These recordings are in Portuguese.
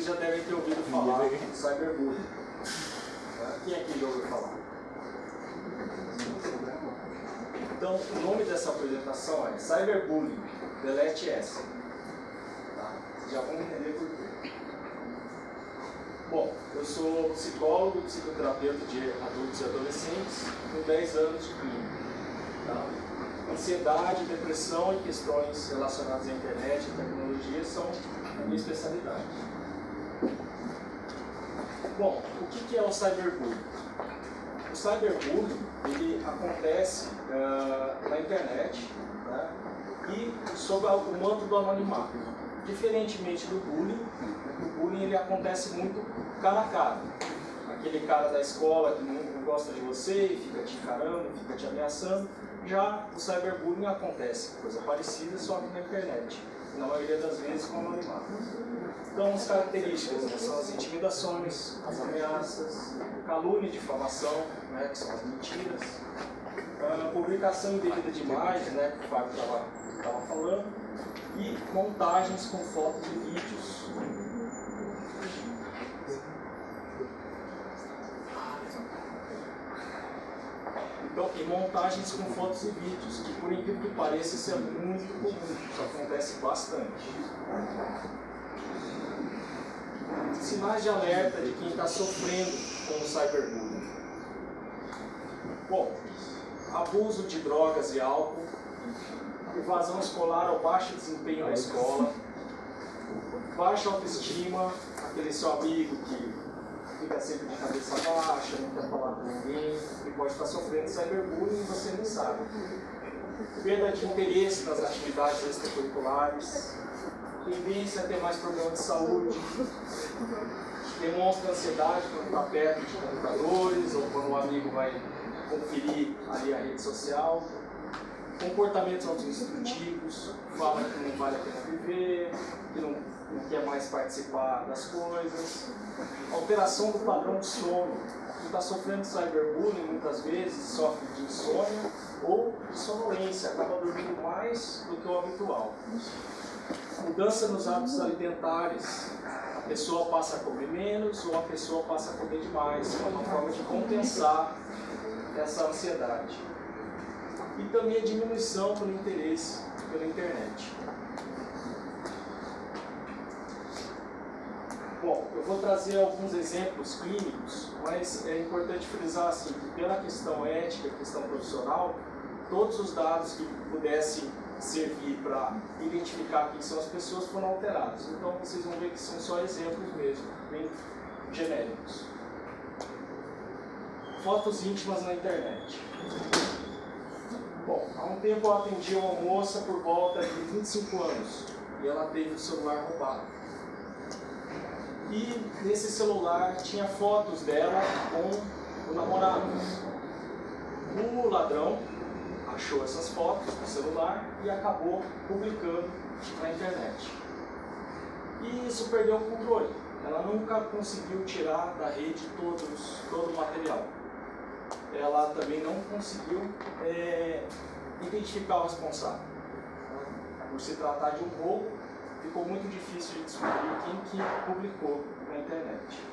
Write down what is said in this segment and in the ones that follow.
vocês já devem ter ouvido falar do cyberbullying. Quem aqui já ouviu falar? Então, o nome dessa apresentação é Cyberbullying, delete essa. Tá? Já vão entender por quê. Bom, eu sou psicólogo e psicoterapeuta de adultos e adolescentes com 10 anos de clínica. Tá? Ansiedade, depressão e questões relacionadas à internet e tecnologia são a minha especialidade. Bom, o que é o cyberbullying? O cyberbullying ele acontece na internet, né, e sob o manto do anonimato. Diferentemente do bullying, o bullying ele acontece muito cara a cara. Aquele cara da escola que não gosta de você e fica te encarando, fica te ameaçando. Já o cyberbullying acontece coisa parecida, só que na internet. Na maioria das vezes com anonimato. Então, as características, né, são as intimidações, as ameaças, calúnia e difamação, né, que são as mentiras, publicação indevida de imagens, né, que o Fábio estava falando, e montagens com fotos e vídeos. Então, e montagens com fotos e vídeos, que por incrível que pareça, isso é muito comum, isso acontece bastante. Sinais de alerta de quem está sofrendo com o cyberbullying. Bom, abuso de drogas e álcool, evasão escolar ou baixo desempenho na escola, baixa autoestima, aquele seu amigo que fica sempre de cabeça baixa, não quer falar com ninguém, e pode estar sofrendo cyberbullying e você nem sabe. Perda de interesse nas atividades extracurriculares, tendência a ter mais problemas de saúde, demonstra ansiedade quando está perto de computadores ou quando o amigo vai conferir ali a rede social, comportamentos autodestrutivos, fala que não vale a pena viver, que não quer mais participar das coisas, alteração do padrão de sono. Quem está sofrendo cyberbullying muitas vezes sofre de insônia ou de sonolência, acaba dormindo mais do que o habitual. Mudança nos hábitos alimentares, a pessoa passa a comer menos ou a pessoa passa a comer demais, é uma forma de compensar essa ansiedade. E também a diminuição pelo interesse pela internet. Bom, eu vou trazer alguns exemplos clínicos, mas é importante frisar assim, que pela questão ética, questão profissional, todos os dados que pudessem servir para identificar quem são as pessoas foram alterados. Então vocês vão ver que são só exemplos mesmo, bem genéricos. Fotos íntimas na internet. Bom, há um tempo eu atendi uma moça por volta de 25 anos e ela teve o celular roubado. E nesse celular tinha fotos dela com o namorado. O ladrão achou essas fotos no celular e acabou publicando na internet. E isso perdeu o controle. Ela nunca conseguiu tirar da rede todo o material. Ela também não conseguiu identificar o responsável. Por se tratar de um roubo, ficou muito difícil de descobrir quem que publicou na internet.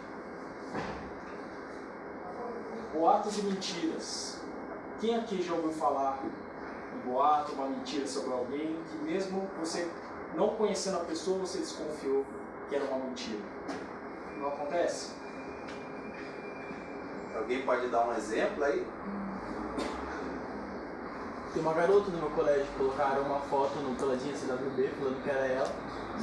Boatos e mentiras. Quem aqui já ouviu falar um boato, uma mentira sobre alguém que mesmo você não conhecendo a pessoa, você desconfiou que era uma mentira? Não acontece? Alguém pode dar um exemplo aí? Tem uma garota no meu colégio que colocaram uma foto no Peladinha CWB falando que era ela,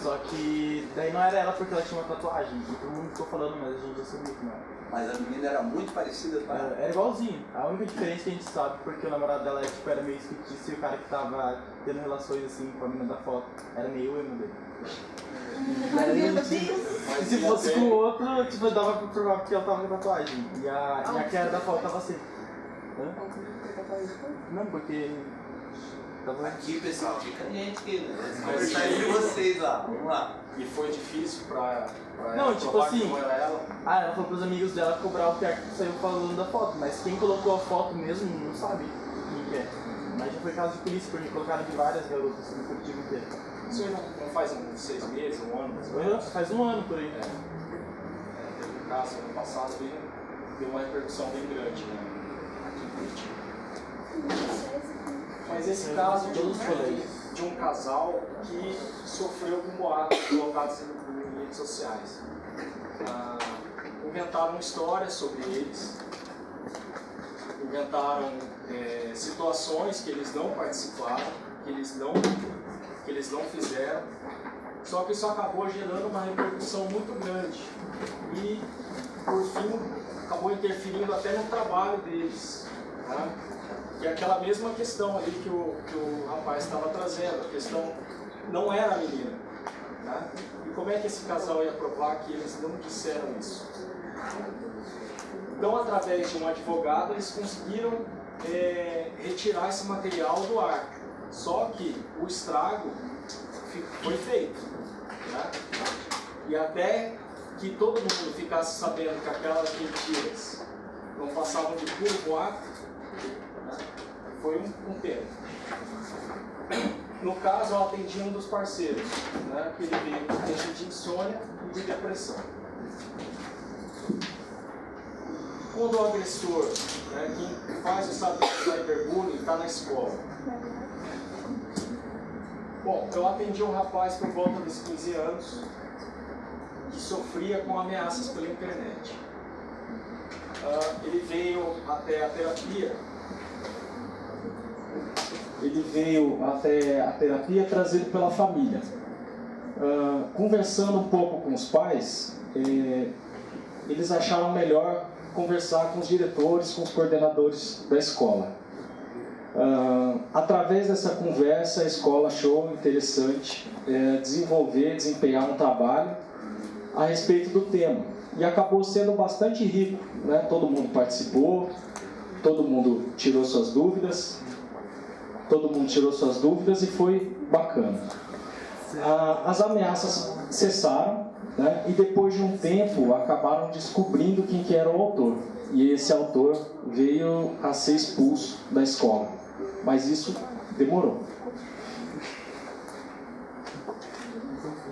só que daí não era ela porque ela tinha uma tatuagem, e todo mundo ficou falando, mas a gente já sabia que não era. Mas a menina era muito parecida com ela. Era igualzinho. A única diferença que a gente sabe porque o namorado dela era meio fictício e o cara que tava tendo relações assim com a menina da foto era meio emo dele. E se fosse com o outro, tipo, dava pra provar porque ela tava com tatuagem. E a que era da foto tava assim. Hã? Não, porque... Tava... Aqui, pessoal, fica a gente aqui, né? Conversar entre vocês lá, vamos lá. E foi difícil pra não, ela tipo provar assim, que não era ela? ela falou pros amigos dela cobrar o que saiu falando da foto, mas quem colocou a foto mesmo não sabe quem é. Mas já foi caso de polícia, porque colocaram de várias garotas no Curitiba inteiro. Isso aí não faz uns 6 meses, um ano? Mais ou menos? Faz um ano por aí. caso ano passado deu uma repercussão bem grande, né, aqui em Curitiba. Mas esse caso de um casal que sofreu com boatos colocados em redes sociais. Inventaram histórias sobre eles, inventaram situações que eles não participaram, que eles não fizeram, só que isso acabou gerando uma repercussão muito grande e, por fim, acabou interferindo até no trabalho deles, né? E aquela mesma questão ali que o rapaz estava trazendo, a questão não era a menina, né? E como é que esse casal ia provar que eles não disseram isso? Então, através de um advogado, eles conseguiram retirar esse material do ar. Só que o estrago foi feito, né? E até que todo mundo ficasse sabendo que aquelas mentiras não passavam de puro boato, né? Foi um tempo. No caso, eu atendi um dos parceiros, né? Que ele veio com queixa de insônia e de depressão. Quando o agressor, né, quem faz o cyberbullying, está na escola. Bom, eu atendi um rapaz por volta dos 15 anos que sofria com ameaças pela internet. Ele veio até a terapia. Trazido pela família. Conversando um pouco com os pais, eles acharam melhor conversar com os diretores, com os coordenadores da escola. Através dessa conversa, a escola achou interessante desempenhar um trabalho a respeito do tema. E acabou sendo bastante rico, né? Todo mundo participou, todo mundo tirou suas dúvidas e foi bacana. As ameaças cessaram, né? E depois de um tempo acabaram descobrindo quem que era o autor. E esse autor veio a ser expulso da escola. Mas isso demorou.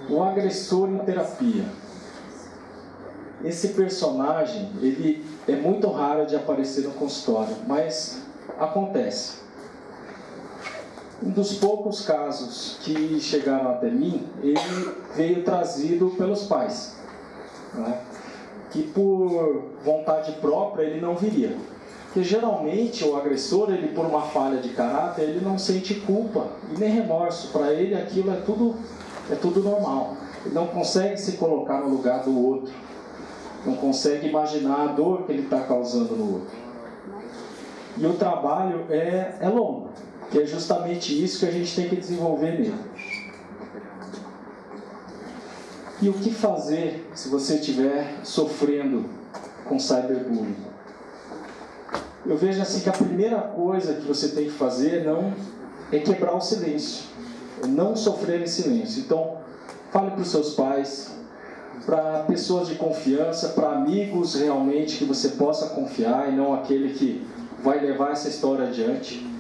O agressor em terapia. Esse personagem, ele é muito raro de aparecer no consultório, mas acontece. Um dos poucos casos que chegaram até mim, ele veio trazido pelos pais, né? Que por vontade própria ele não viria. Porque geralmente o agressor, ele por uma falha de caráter, ele não sente culpa e nem remorso. Para ele aquilo é tudo normal. Ele não consegue se colocar no lugar do outro. Não consegue imaginar a dor que ele está causando no outro. E o trabalho é longo, que é justamente isso que a gente tem que desenvolver nele. E o que fazer se você estiver sofrendo com cyberbullying? Eu vejo assim que a primeira coisa que você tem que fazer é quebrar o silêncio, é não sofrer em silêncio. Então, fale para os seus pais, para pessoas de confiança, para amigos realmente que você possa confiar e não aquele que vai levar essa história adiante.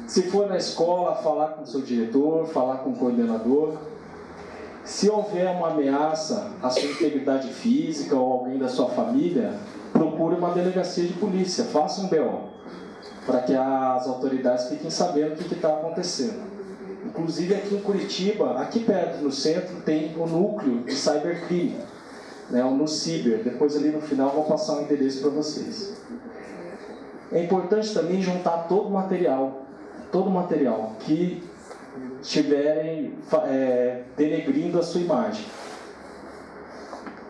Se for na escola, falar com o seu diretor, falar com o coordenador. Se houver uma ameaça à sua integridade física ou alguém da sua família, procure uma delegacia de polícia, faça um BO, para que as autoridades fiquem sabendo o que está acontecendo. Inclusive aqui em Curitiba, aqui perto no centro, tem o núcleo de cybercrime, né, o NuCiber. Depois ali no final vou passar um endereço para vocês. É importante também juntar todo o material que estiverem denegrindo a sua imagem.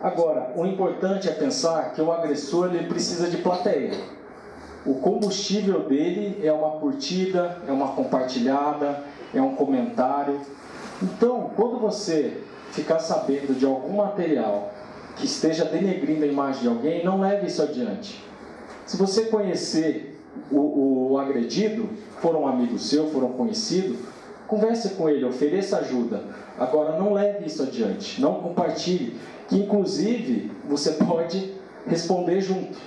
Agora, o importante é pensar que o agressor ele precisa de plateia. O combustível dele é uma curtida, é uma compartilhada, é um comentário. Então, quando você ficar sabendo de algum material que esteja denegrindo a imagem de alguém, não leve isso adiante. Se você conhecer o agredido, for um amigo seu, for um conhecido, converse com ele, ofereça ajuda. Agora, não leve isso adiante, não compartilhe, que inclusive você pode responder junto.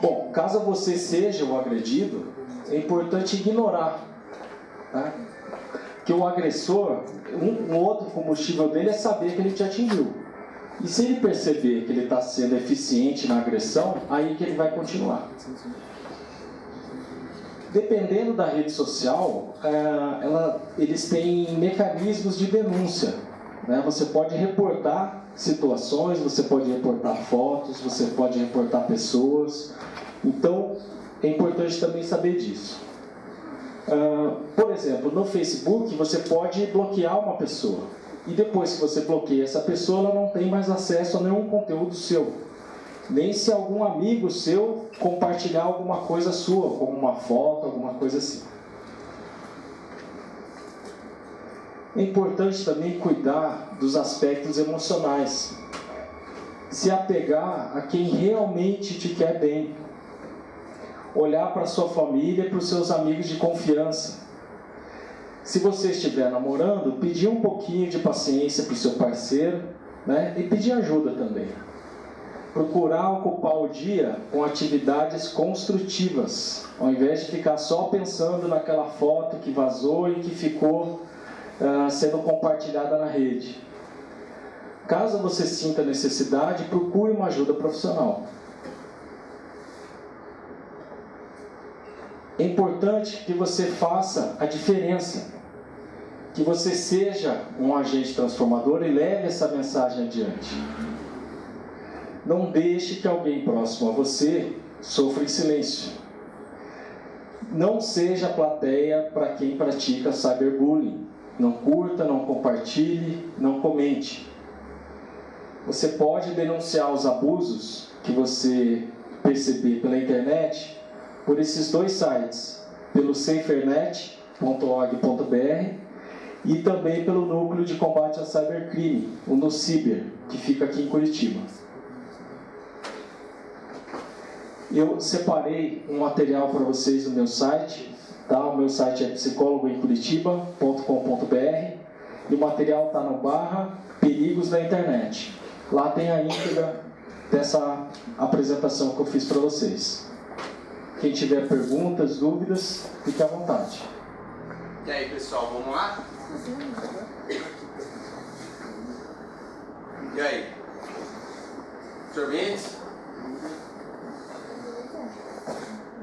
Bom, caso você seja o agredido, é importante ignorar, tá? que o agressor, um outro combustível dele é saber que ele te atingiu. E se ele perceber que ele está sendo eficiente na agressão, aí que ele vai continuar. Dependendo da rede social, eles têm mecanismos de denúncia, né? Você pode reportar situações, você pode reportar fotos, você pode reportar pessoas. Então, é importante também saber disso. Por exemplo, no Facebook, você pode bloquear uma pessoa. E depois que você bloqueia essa pessoa, ela não tem mais acesso a nenhum conteúdo seu. Nem se algum amigo seu compartilhar alguma coisa sua, como uma foto, alguma coisa assim. É importante também cuidar dos aspectos emocionais. Se apegar a quem realmente te quer bem. Olhar para a sua família e para os seus amigos de confiança. Se você estiver namorando, pedir um pouquinho de paciência para o seu parceiro, né? E pedir ajuda também. Procurar ocupar o dia com atividades construtivas, ao invés de ficar só pensando naquela foto que vazou e que ficou sendo compartilhada na rede. Caso você sinta necessidade, procure uma ajuda profissional. É importante que você faça a diferença, que você seja um agente transformador e leve essa mensagem adiante. Não deixe que alguém próximo a você sofra em silêncio. Não seja plateia para quem pratica cyberbullying. Não curta, não compartilhe, não comente. Você pode denunciar os abusos que você perceber pela internet por esses dois sites, pelo safernet.org.br e também pelo Núcleo de Combate ao Cybercrime, o NUCIBER, que fica aqui em Curitiba. Eu separei um material para vocês no meu site, tá? O meu site é psicologoemcuritiba.com.br e o material está no /perigos da internet. Lá tem a íntegra dessa apresentação que eu fiz para vocês. Quem tiver perguntas, dúvidas, fique à vontade. E aí, pessoal, vamos lá? E aí? Sorvete?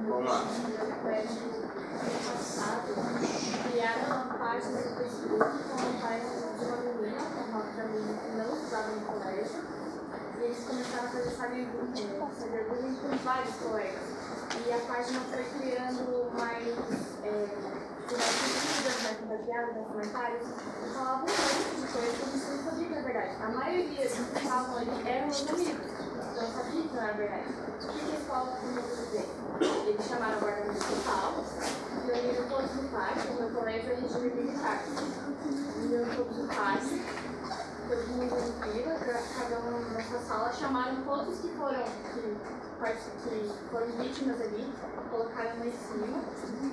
Vamos lá. Criaram uma página do Facebook com a página de uma menina, uma menina que não estudava no colégio, e eles começaram a fazer cyberbullying com vários colegas. E a página foi criando mais curtidas, mais compartilhadas, mais comentários, e falavam um monte de coisas que você não sabia que era verdade. A maioria dos que estavam ali eram meus amigos, então eu sabia que não era verdade. O que a escola começou a fazer? Eles chamaram a guarda municipal, reuniram todos no pátio, no meu colégio a gente é militar. Reuniram todos no pátio, todo mundo em fila, cada um na sua sala, chamaram todos que foram vítimas ali, colocaram lá em cima, e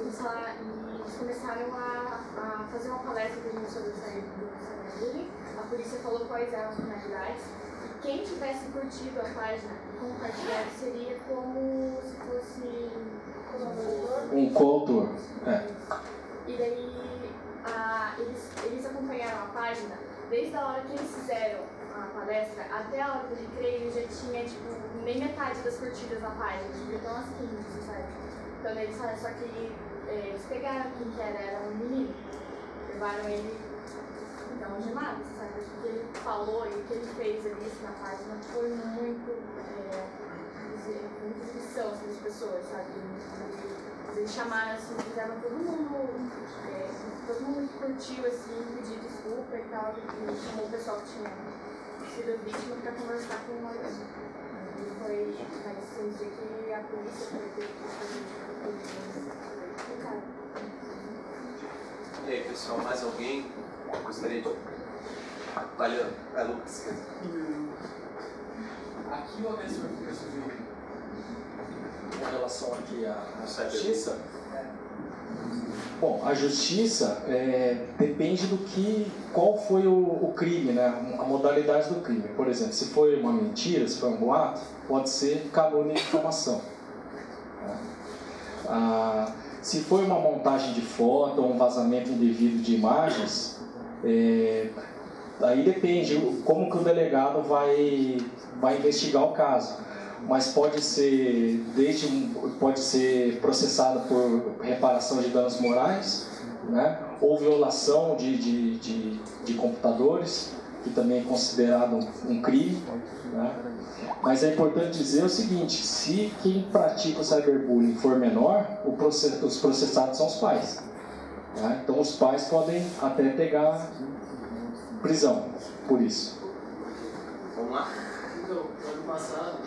eles começaram a fazer uma palestra sobre o cyberbullying. A polícia falou quais eram as finalidades. Quem tivesse curtido a página e compartilhado seria como se fosse um coautor. E daí eles acompanharam a página desde a hora que eles fizeram a palestra até a hora do recreio. Já tinha nem metade das curtidas na página, então as 15, sabe? Então eles falaram, só que eles pegaram quem que era um menino, levaram ele algemado, sabe? O que ele falou e o que ele fez ali na página foi muita exibição assim, das pessoas, sabe? Eles chamaram assim, fizeram todo mundo que curtiu assim, pedir desculpa e tal, e chamou o pessoal que tinha sido vítima para conversar com uma pessoa. E foi assim, que a polícia foi ter que fazer. E aí, pessoal, mais alguém gostaria de... Valeu, Lucas. Aqui o agressor fica sujeito com relação aqui à justiça. Bom, a justiça depende qual foi o crime, né? A modalidade do crime. Por exemplo, se foi uma mentira, se foi um boato, pode ser calúnia e difamação. Se for uma montagem de foto ou um vazamento indevido de imagens, aí depende como que o delegado vai investigar o caso. Mas pode ser processado por reparação de danos morais, né? Ou violação de computadores, que também é considerado um crime, né? Mas é importante dizer o seguinte: se quem pratica o cyberbullying for menor, os processados são os pais, né? Então os pais podem até pegar prisão por isso. Vamos lá? Então, no ano passado,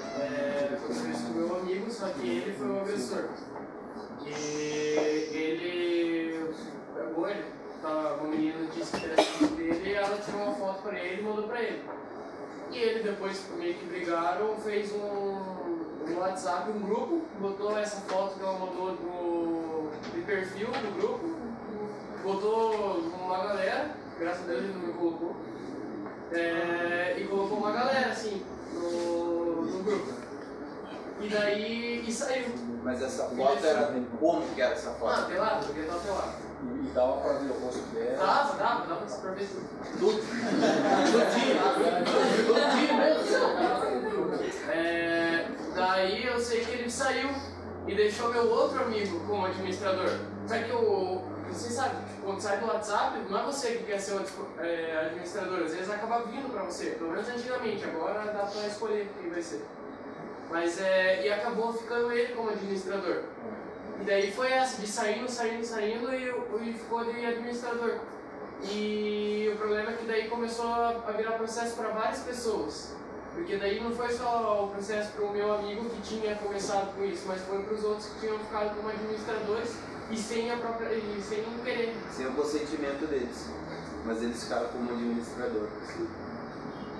aconteceu isso com meu amigo, só que ele foi o agressor. E ele pegou ele, uma menina disse que era filho dele, e ela tirou uma foto pra ele e mandou pra ele. E ele, depois meio que brigaram, fez um WhatsApp, um grupo, botou essa foto que ela mandou de perfil do grupo, botou uma galera, graças a Deus ele não me colocou, e colocou uma galera assim no grupo. E daí saiu. Mas essa foto era. Como que era essa foto? Pelado, porque tava pelado. E dava pra ver o rosto dela? Dava pra ver tudo. Daí eu sei que ele saiu e deixou meu outro amigo como administrador. Só que você sabe, quando sai do WhatsApp, não é você que quer ser o administrador, às vezes acaba vindo pra você, pelo menos antigamente, agora dá pra escolher quem vai ser. Mas e acabou ficando ele como administrador. E daí foi essa, de saindo e ficou de administrador. E o problema é que daí começou a virar processo para várias pessoas. Porque daí não foi só o processo para o meu amigo que tinha começado com isso, mas foi para os outros que tinham ficado como administradores e sem querer. Sem o consentimento deles. Mas eles ficaram como administrador.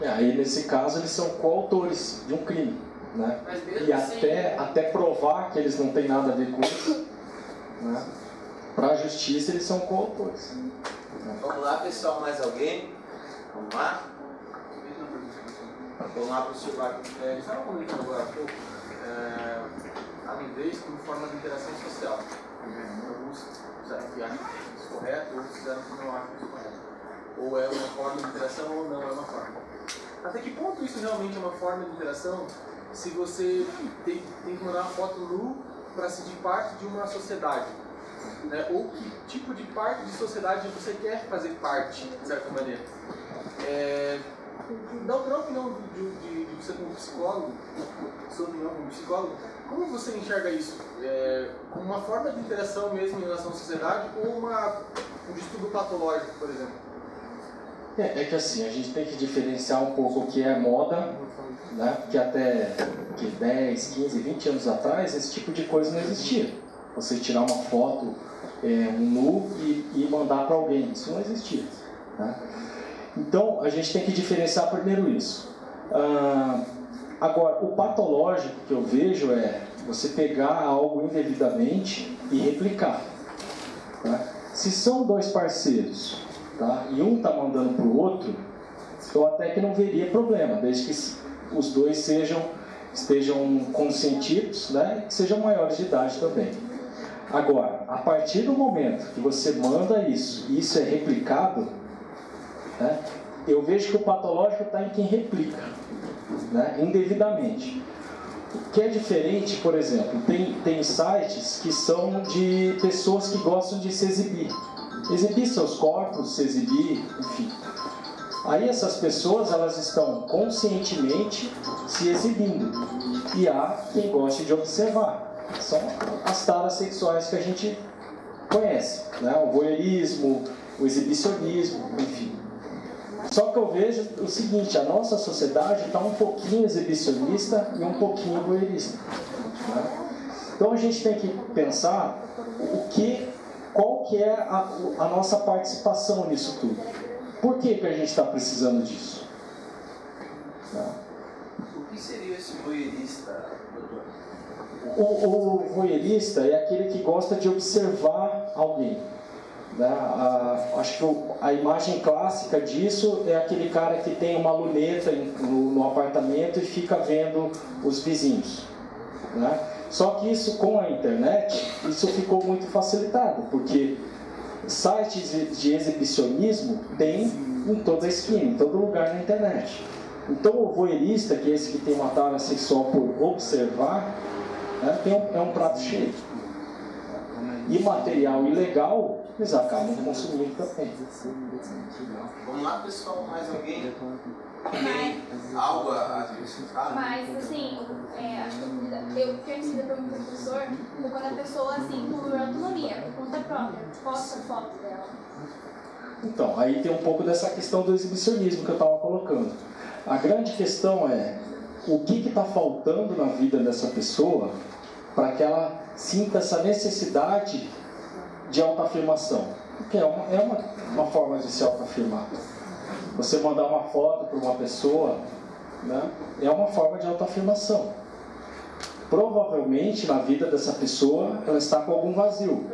Aí nesse caso eles são coautores de um crime, né? E assim, até provar que eles não têm nada a ver com isso, né? Para a justiça eles são coautores. Vamos lá, pessoal, mais alguém? Vamos lá? Vamos lá para o celular. Eles estavam comentando agora há pouco a nudez como forma de interação social. Alguns fizeram que acham isso correto, outros fizeram que não acham isso correto. Ou é uma forma de interação ou não é uma forma. Até que ponto isso realmente é uma forma de interação se você tem que mandar uma foto nu para sentir parte de uma sociedade? Né? Ou que tipo de parte de sociedade você quer fazer parte, de certa maneira? Não de você como psicólogo, sua opinião como psicólogo, como você enxerga isso? Como uma forma de interação mesmo em relação à sociedade ou um distúrbio patológico, por exemplo? É que assim, a gente tem que diferenciar um pouco o que é moda, né? Porque até 10, 15, 20 anos atrás esse tipo de coisa não existia. Você tirar uma foto nu e mandar para alguém, isso não existia, né? Então a gente tem que diferenciar primeiro isso. Agora, o patológico que eu vejo é você pegar algo indevidamente e replicar, tá? Se são dois parceiros, tá? E um está mandando para o outro, eu até que não veria problema, desde que os dois estejam consentidos, né? E que sejam maiores de idade também. Agora, a partir do momento que você manda isso e isso é replicado, né? Eu vejo que o patológico está em quem replica, né? Indevidamente. O que é diferente, por exemplo, tem sites que são de pessoas que gostam de se exibir seus corpos, se exibir, enfim. Aí essas pessoas, elas estão conscientemente se exibindo. E há quem goste de observar. São as taras sexuais que a gente conhece, né? O voyeurismo, o exibicionismo, enfim. Só que eu vejo o seguinte: a nossa sociedade está um pouquinho exibicionista e um pouquinho voyeurista, né? Então a gente tem que pensar qual que é a nossa participação nisso tudo. Por que a gente está precisando disso? Tá? O que seria esse voyeurista, doutor? O voyeurista é aquele que gosta de observar alguém, né? Acho que a imagem clássica disso é aquele cara que tem uma luneta no apartamento e fica vendo os vizinhos, né? Só que isso, com a internet, isso ficou muito facilitado, porque sites de exibicionismo tem em toda a esquina, em todo lugar na internet. Então o voyeurista, que é esse que tem uma tara sexual por observar, né, é um prato cheio. E material ilegal, eles acabam consumindo também. Vamos lá, pessoal, mais alguém? Tem algo a acrescentar? Mas, assim, acho que eu fiz a pergunta do professor, foi quando a pessoa, assim, por autonomia, por conta própria, posta foto dela. Então, aí tem um pouco dessa questão do exibicionismo que eu estava colocando. A grande questão é o que está faltando na vida dessa pessoa para que ela sinta essa necessidade de autoafirmação. Porque é uma forma de se autoafirmar. Você mandar uma foto para uma pessoa, né, é uma forma de autoafirmação. Provavelmente na vida dessa pessoa ela está com algum vazio.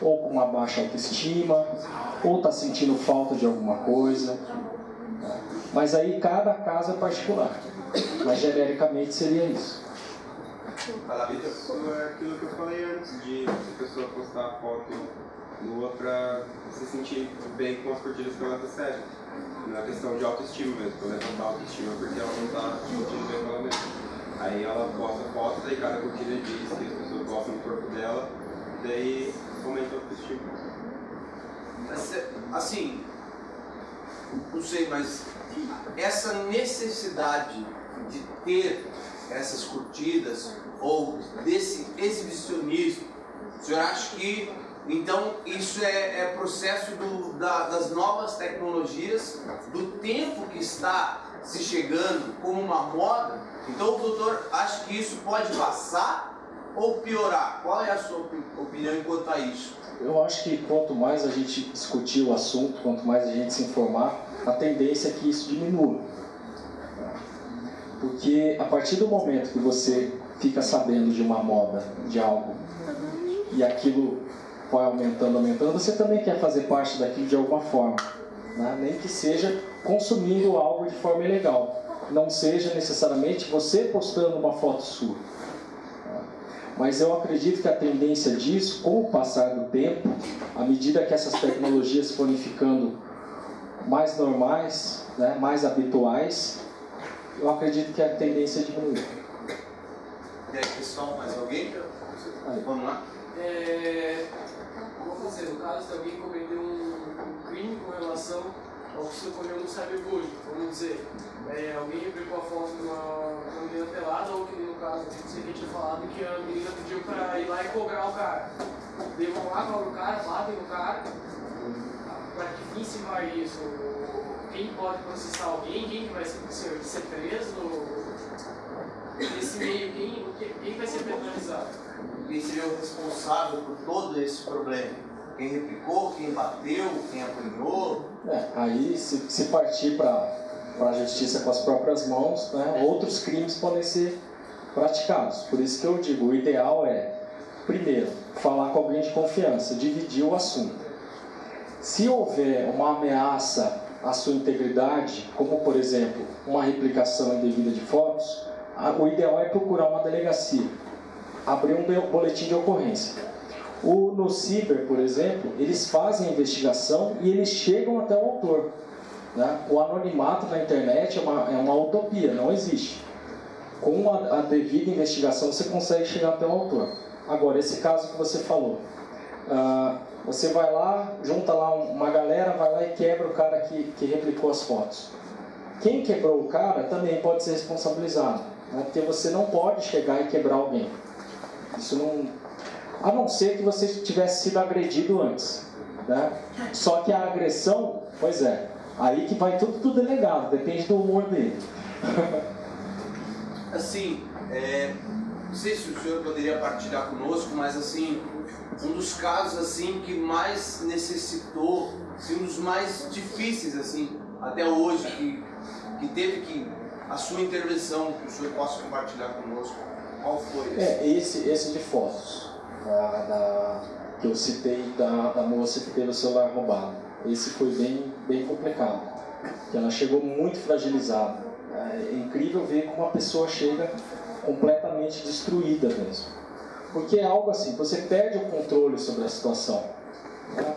Ou com uma baixa autoestima, ou está sentindo falta de alguma coisa. Mas aí cada caso é particular. Mas genericamente seria isso. Isso é aquilo que eu falei antes, de a pessoa postar a foto nua pra se sentir bem com as curtidas que ela recebe. Não é questão de autoestima mesmo, pra levantar a autoestima porque ela não tá se sentindo bem com ela mesma. Aí ela posta fotos, aí cada curtida diz que as pessoas gostam do corpo dela, daí aumenta a autoestima. Mas, assim, não sei, mas essa necessidade de ter essas curtidas ou desse exibicionismo, o senhor acha que então isso é processo das novas tecnologias, do tempo que está se chegando como uma moda? Então o doutor acha que isso pode passar ou piorar? Qual é a sua opinião quanto a isso? Eu acho que quanto mais a gente discutir o assunto, quanto mais a gente se informar, a tendência é que isso diminua. Porque a partir do momento que você fica sabendo de uma moda, de algo, e aquilo vai aumentando, você também quer fazer parte daquilo de alguma forma, né? Nem que seja consumindo algo de forma ilegal. Não seja necessariamente você postando uma foto sua. Mas eu acredito que a tendência disso, com o passar do tempo, à medida que essas tecnologias forem ficando mais normais, né, mais habituais, eu acredito que a tendência é diminuir. E aí, pessoal, mais alguém? Vamos lá? Vou fazer, no caso de alguém cometer um crime com relação ao que se ocorreu no cyberbullying, vamos dizer, alguém replicou a foto de uma menina pelada, ou que no caso, não sei quem tinha falado, que a menina pediu pra ir lá e cobrar o cara. Daí vão lá, cobram o cara, batem no cara. Pra que fim se vai isso? Quem pode processar alguém? Quem vai ser preso? Nesse meio, quem vai ser penalizado? Quem seria o responsável por todo esse problema? Quem replicou, quem bateu, quem apanhou? Aí, se partir para a justiça com as próprias mãos, né, outros crimes podem ser praticados. Por isso que eu digo, o ideal é, primeiro, falar com alguém de confiança, dividir o assunto. Se houver uma ameaça à sua integridade, como, por exemplo, uma replicação indevida de fotos, o ideal é procurar uma delegacia, abrir um boletim de ocorrência. No Ciber, por exemplo, eles fazem a investigação e eles chegam até o autor. Né? O anonimato na internet é uma utopia, não existe. Com a devida investigação você consegue chegar até o autor. Agora, esse caso que você falou, você vai lá, junta lá uma galera, vai lá e quebra o cara que replicou as fotos. Quem quebrou o cara também pode ser responsabilizado, né? Porque você não pode chegar e quebrar alguém. Isso não... A não ser que você tivesse sido agredido antes, né? Só que a agressão, pois é, aí que vai tudo delegado, depende do humor dele. Assim, não sei se o senhor poderia partilhar conosco, mas assim, um dos casos assim que mais necessitou, assim, um dos mais difíceis assim até hoje, que teve que a sua intervenção, que o senhor possa compartilhar conosco, qual foi esse? Esse de fotos. Que eu citei da moça que teve o celular roubado. Esse foi bem complicado, que ela chegou muito fragilizada. É incrível ver como a pessoa chega completamente destruída mesmo. Porque é algo assim, você perde o controle sobre a situação. Né?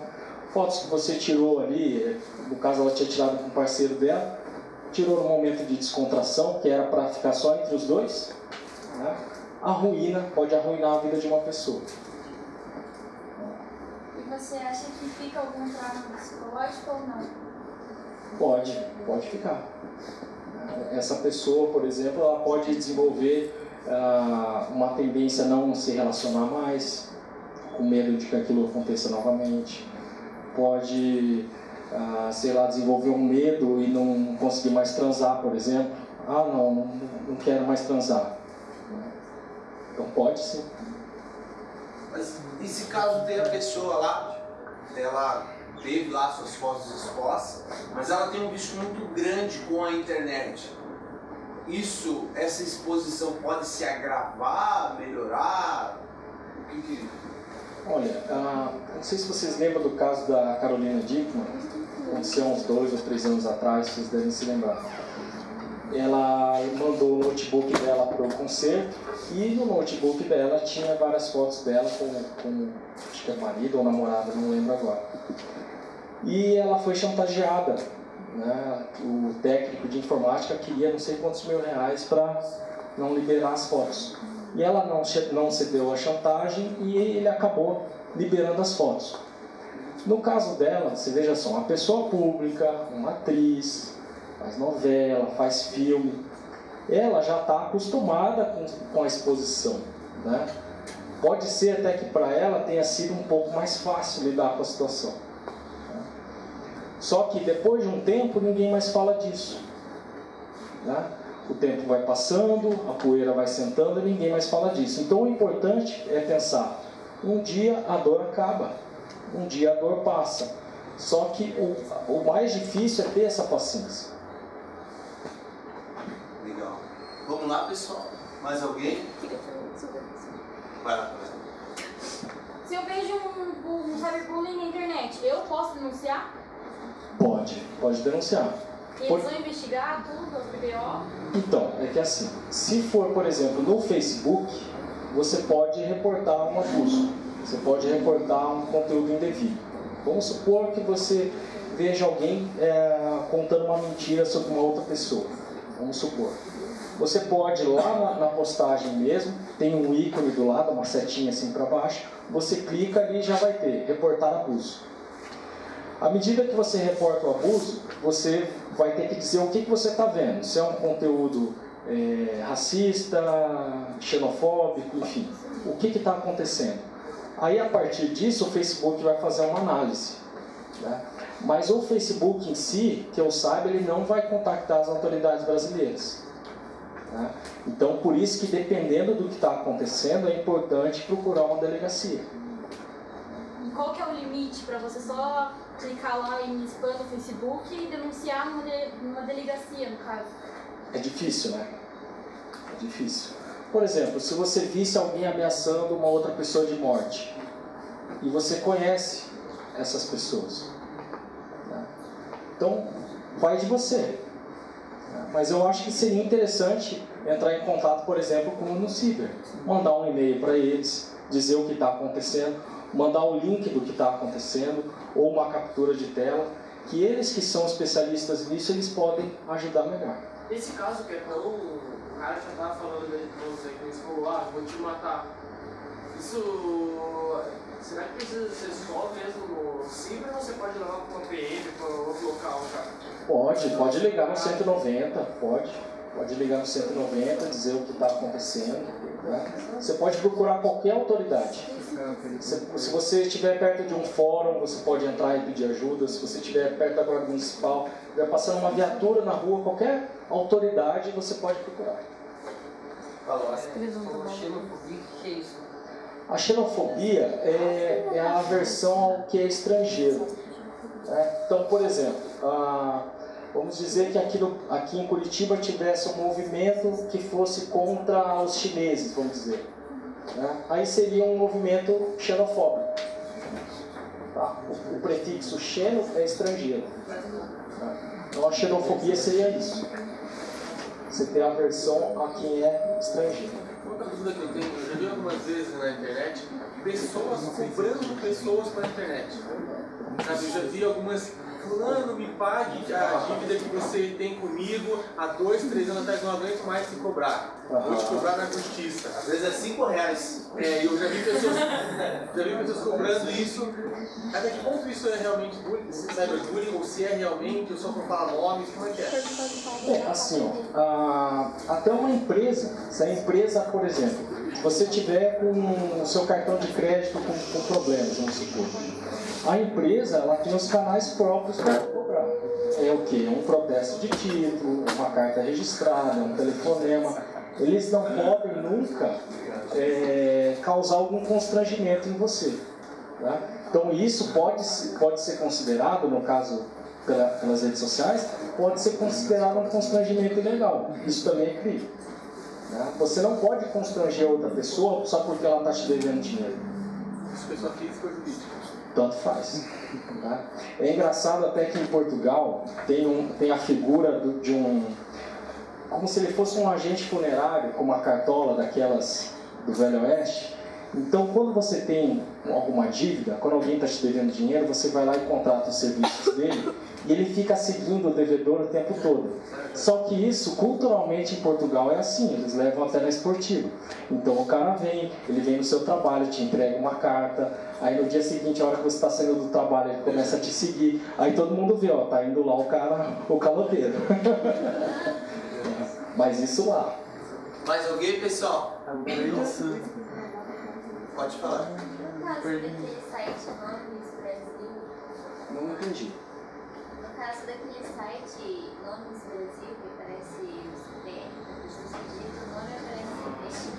Fotos que você tirou ali, no caso ela tinha tirado com o parceiro dela, tirou no momento de descontração, que era para ficar só entre os dois, né? Pode arruinar a vida de uma pessoa. E você acha que fica algum trauma psicológico ou não? Pode ficar. Essa pessoa, por exemplo, ela pode desenvolver uma tendência a não se relacionar mais, com medo de que aquilo aconteça novamente. Pode, desenvolver um medo e não conseguir mais transar, por exemplo. Não quero mais transar. Então pode sim. Mas e se caso tem a pessoa lá, ela teve lá suas fotos expostas, mas ela tem um vício muito grande com a internet? Essa exposição pode se agravar, melhorar? Olha, não sei se vocês lembram do caso da Carolina Dickman, aconteceu uns 2 ou 3 anos atrás, vocês devem se lembrar. Ela mandou o notebook dela para o concerto e no notebook dela tinha várias fotos dela com acho que é marido ou namorada, não lembro agora. E ela foi chantageada, né? O técnico de informática queria não sei quantos mil reais para não liberar as fotos. E ela não cedeu à chantagem e ele acabou liberando as fotos. No caso dela, você veja só, uma pessoa pública, uma atriz, faz novela, faz filme, ela já está acostumada com a exposição, né? Pode ser até que para ela tenha sido um pouco mais fácil lidar com a situação. Né? Só que depois de um tempo ninguém mais fala disso. Né? O tempo vai passando, a poeira vai sentando e ninguém mais fala disso. Então o importante é pensar, um dia a dor acaba, um dia a dor passa. Só que o mais difícil é ter essa paciência. Legal. Vamos lá, pessoal? Mais alguém? Vai lá. Se eu vejo um cyberbullying na internet, eu posso denunciar? Pode denunciar. E eles vão investigar tudo, o PBO? Então, é que assim, se for, por exemplo, no Facebook, você pode reportar um abuso, você pode reportar um conteúdo indevido. Vamos supor que você veja alguém contando uma mentira sobre uma outra pessoa. Vamos supor. Você pode ir lá na postagem mesmo, tem um ícone do lado, uma setinha assim para baixo, você clica ali e já vai ter, reportar abuso. À medida que você reporta o abuso, você vai ter que dizer o que você está vendo. Se é um conteúdo racista, xenofóbico, enfim, o que está acontecendo. Aí, a partir disso, o Facebook vai fazer uma análise. Né? Mas o Facebook em si, que eu saiba, ele não vai contactar as autoridades brasileiras. Né? Então, por isso que, dependendo do que está acontecendo, é importante procurar uma delegacia. E qual que é o limite para você só clicar lá em spam no Facebook e denunciar numa delegacia, no caso? É difícil, né? É difícil. Por exemplo, se você visse alguém ameaçando uma outra pessoa de morte e você conhece essas pessoas, né? Então, vai de você. Mas eu acho que seria interessante entrar em contato, por exemplo, com o Ciber, mandar um e-mail para eles, dizer o que está acontecendo, mandar o link do que está acontecendo ou uma captura de tela, que eles que são especialistas nisso, eles podem ajudar melhor. Esse caso que é tão... O cara já tava falando dele pra você, que ele falou, vou te matar. Isso... Será que precisa ser só mesmo no Ciber ou você pode levar para uma PM, para outro local já? Pode ligar no 190, pode ligar no 190, dizer o que está acontecendo. Né? Você pode procurar qualquer autoridade. Se você estiver perto de um fórum, você pode entrar e pedir ajuda. Se você estiver perto da guarda municipal, estiver passando uma viatura na rua, qualquer autoridade você pode procurar. Xenofobia, o que é isso? A xenofobia é a aversão ao que é estrangeiro. Né? Então, por exemplo, vamos dizer que aqui em Curitiba tivesse um movimento que fosse contra os chineses, vamos dizer. Né? Aí seria um movimento xenofóbico. Tá? O prefixo xeno é estrangeiro. Então a xenofobia seria isso. você tem aversão a quem é estrangeiro. Outra dúvida que eu tenho, eu já vi algumas vezes na internet, pessoas cobrando pessoas pela internet. Sabe, eu já vi algumas, fulano, me pague a dívida que você tem comigo há 2, 3 anos atrás, não aguento mais te cobrar. Vou te cobrar na justiça. Às vezes é R$5. Eu já vi pessoas cobrando isso. Até que ponto isso é realmente bullying, cyberbullying, ou se é realmente, ou só por falar nomes, como é que é? É, assim, ó, até uma empresa, se a empresa, por exemplo, você tiver com o seu cartão de crédito com problemas, vamos supor, a empresa, ela tem os canais próprios para cobrar. É o quê? Um protesto de título, uma carta registrada, um telefonema. Eles não podem nunca causar algum constrangimento em você. Tá? Então isso pode ser considerado, no caso pelas redes sociais, pode ser considerado um constrangimento ilegal. Isso também é crime. Tá? Você não pode constranger outra pessoa só porque ela está te devendo dinheiro. Isso pessoa física ou jurídica? Tanto faz. Tá? É engraçado até que em Portugal tem a figura de um... como se ele fosse um agente funerário, com uma cartola daquelas do Velho Oeste. Então, quando você tem alguma dívida, quando alguém está te devendo dinheiro, você vai lá e contrata os serviços dele e ele fica seguindo o devedor o tempo todo. Só que isso, culturalmente, em Portugal é assim, eles levam até na esportiva. Então, o cara vem, ele vem no seu trabalho, te entrega uma carta, aí no dia seguinte, a hora que você está saindo do trabalho, ele começa a te seguir, aí todo mundo vê, ó, tá indo lá o caloteiro. Mas isso lá. Mais alguém, pessoal? Pode falar. No caso daquele site Nomes Brasil, Não entendi. no caso daquele site Nomes Brasil, que aparece o CPF, a pessoa que digita o nome aparece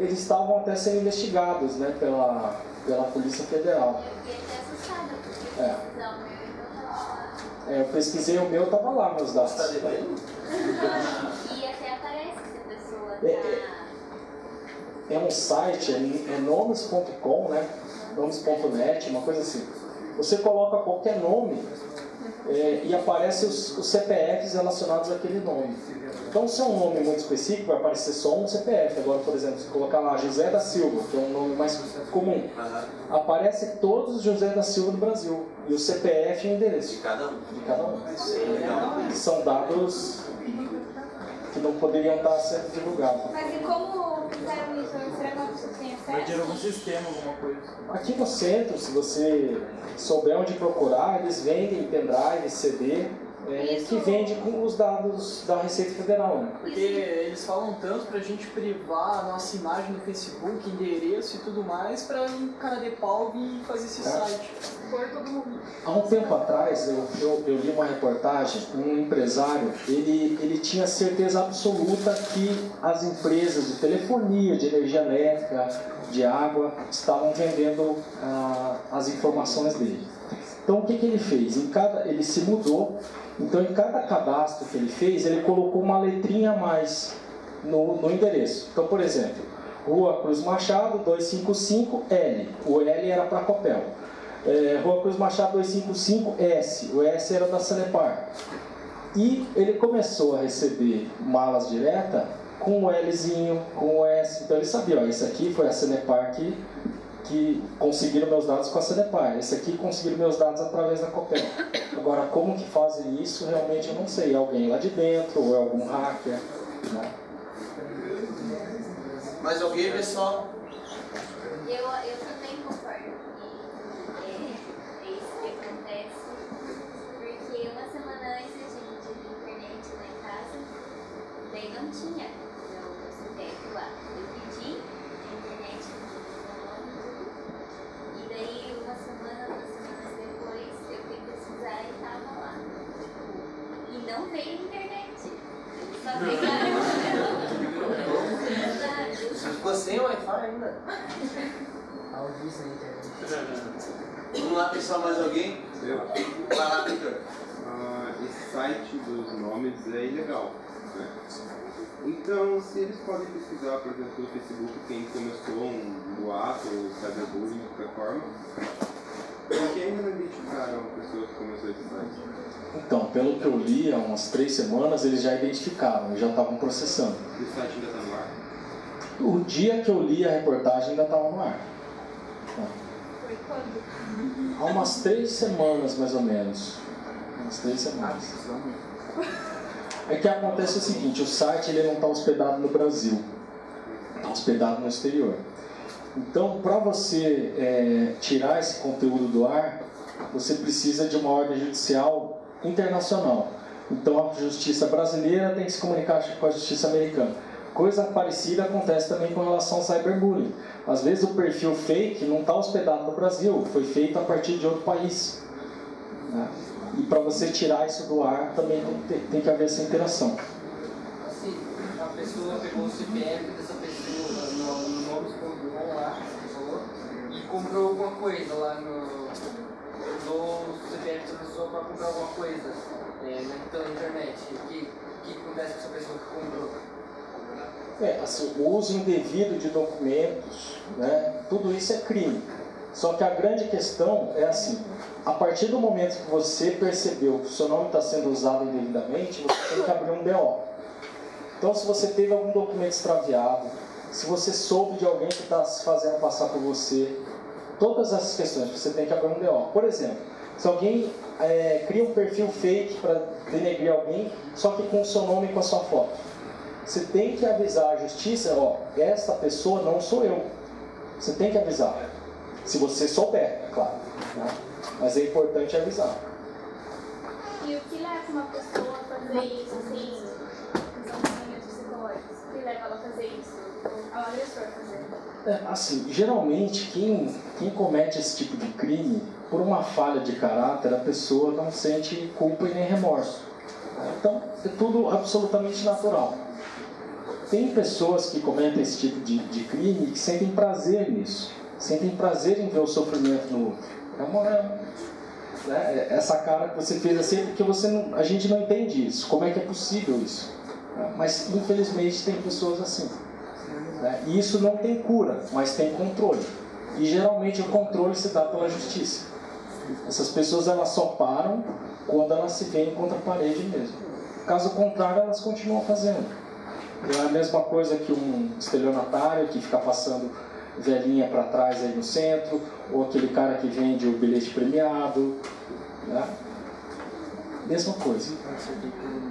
Eles estavam até sendo investigados, né, pela Polícia Federal. eu fiquei até assustada, porque É. pesquisar o meu e não tava lá. Eu pesquisei o meu, estava lá meus dados. E até aparece se a pessoa tá... É um site, é nomes.com, né? Nomes.net, uma coisa assim. Você coloca qualquer nome e aparece os CPFs relacionados àquele nome. Então, se é um nome muito específico, vai aparecer só um CPF. Agora, por exemplo, se colocar lá José da Silva, que é um nome mais comum, aparece todos os José da Silva do Brasil. E o CPF e o endereço. De cada um. De cada um. Legal. São dados que não poderiam estar sendo divulgados. Mas e como fizeram isso? Será que a pessoa tem Vai ter acesso? algum sistema, alguma coisa. Aqui no centro, se você souber onde procurar, eles vendem pendrive, CD, que vende com os dados da Receita Federal. Né? Porque eles falam tanto pra gente privar a nossa imagem no Facebook, endereço e tudo mais, pra um cara de pau vir fazer esse site. Por todo mundo. Há um tempo atrás, eu li uma reportagem, um empresário, ele tinha certeza absoluta que as empresas de telefonia, de energia elétrica, de água, estavam vendendo as informações dele. Então, o que ele fez? Ele se mudou, então em cada cadastro que ele fez, ele colocou uma letrinha a mais no endereço. Então, por exemplo, Rua Cruz Machado, 255, L. O L era para Copel. Rua Cruz Machado 255, S. O S era da Sanepar. E ele começou a receber malas direta com o Lzinho, com o S. Então ele sabia, ó, esse aqui foi a Sanepar que conseguiram meus dados com a Sanepar. Esse aqui conseguiram meus dados através da Copel. Agora, como que fazem isso, realmente eu não sei. É alguém lá de dentro ou é algum hacker, né? Mais alguém, pessoal? Eu também concordo que é isso que acontece, porque uma semana antes a gente tinha internet lá em casa, daí não tinha meu CPF lá. Eu pedi a internet no nome e tudo, e daí duas semanas depois eu fui pesquisar e tava lá. Tipo, e não veio internet. Só veio lá. Você ficou sem Wi-Fi ainda? Vamos lá, pessoal, mais alguém? Vai lá, Victor. Esse site dos nomes é ilegal, né? Então, se eles podem pesquisar, por exemplo, no Facebook quem começou um boato ou cyberbullying de qualquer forma, Por que ainda não identificaram a pessoa que começou esse site? Então, pelo que eu li, há umas 3 semanas, eles já identificaram, já estavam processando. E o site ainda está no ar? O dia que eu li a reportagem ainda estava no ar. Foi quando? Há umas 3 semanas, mais ou menos. Umas 3 semanas. É que acontece o seguinte, o site ele não está hospedado no Brasil. Está hospedado no exterior. Então, para você tirar esse conteúdo do ar, você precisa de uma ordem judicial internacional. Então, a justiça brasileira tem que se comunicar com a justiça americana. Coisa parecida acontece também com relação ao cyberbullying. Às vezes o perfil fake não está hospedado no Brasil, foi feito a partir de outro país. Né? E para você tirar isso do ar, também tem que haver essa interação. Assim, a pessoa pegou o CPF dessa pessoa, no nome escondeu lá, falou, e comprou alguma coisa lá usou o CPF dessa pessoa para comprar alguma coisa pela internet. O que acontece com essa pessoa que comprou? Assim, o uso indevido de documentos, né, tudo isso é crime. Só que a grande questão é assim, a partir do momento que você percebeu que o seu nome está sendo usado indevidamente, você tem que abrir um BO. Então, se você teve algum documento extraviado, se você soube de alguém que está se fazendo passar por você, todas essas questões você tem que abrir um BO. Por exemplo, se alguém cria um perfil fake para denegrir alguém, só que com o seu nome e com a sua foto, você tem que avisar a justiça, esta pessoa não sou eu. Você tem que avisar. Se você souber, é claro. Né? Mas é importante avisar. E o que leva uma pessoa a fazer isso, assim, são treinamentos psicológicos? O que leva ela a fazer isso? Ao agressor fazer? Assim, geralmente quem comete esse tipo de crime, por uma falha de caráter, a pessoa não sente culpa e nem remorso. Então, é tudo absolutamente natural. Tem pessoas que cometem esse tipo de crime que sentem prazer nisso. Sentem prazer em ver o sofrimento no outro. Essa cara que você fez assim, porque a gente não entende isso. Como é que é possível isso? Mas, infelizmente, tem pessoas assim. E isso não tem cura, mas tem controle. E, geralmente, o controle se dá pela justiça. Essas pessoas elas só param quando elas se veem contra a parede mesmo. Caso contrário, elas continuam fazendo. É a mesma coisa que um estelionatário que fica passando velhinha para trás aí no centro, ou aquele cara que vende o bilhete premiado, né? Mesma coisa.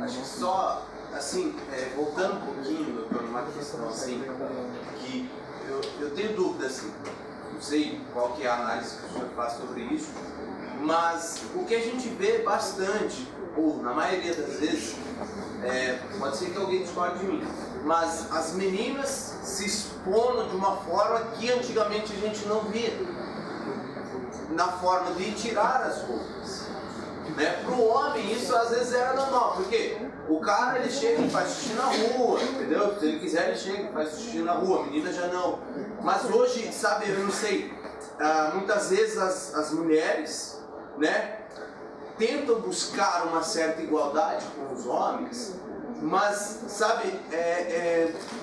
Acho que só, assim, voltando um pouquinho, doutor, numa questão assim, que eu tenho dúvida, assim, não sei qual que é a análise que o senhor faz sobre isso, mas o que a gente vê bastante, ou na maioria das vezes, pode ser que alguém discorde de mim, mas as meninas se expondo de uma forma que antigamente a gente não via, na forma de tirar as roupas. Para o homem isso às vezes era normal, porque o cara ele chega e faz xixi na rua, entendeu? Se ele quiser ele chega e faz xixi na rua, a menina já não. Mas hoje, sabe, eu não sei, muitas vezes as mulheres, né, tentam buscar uma certa igualdade com os homens, mas, sabe,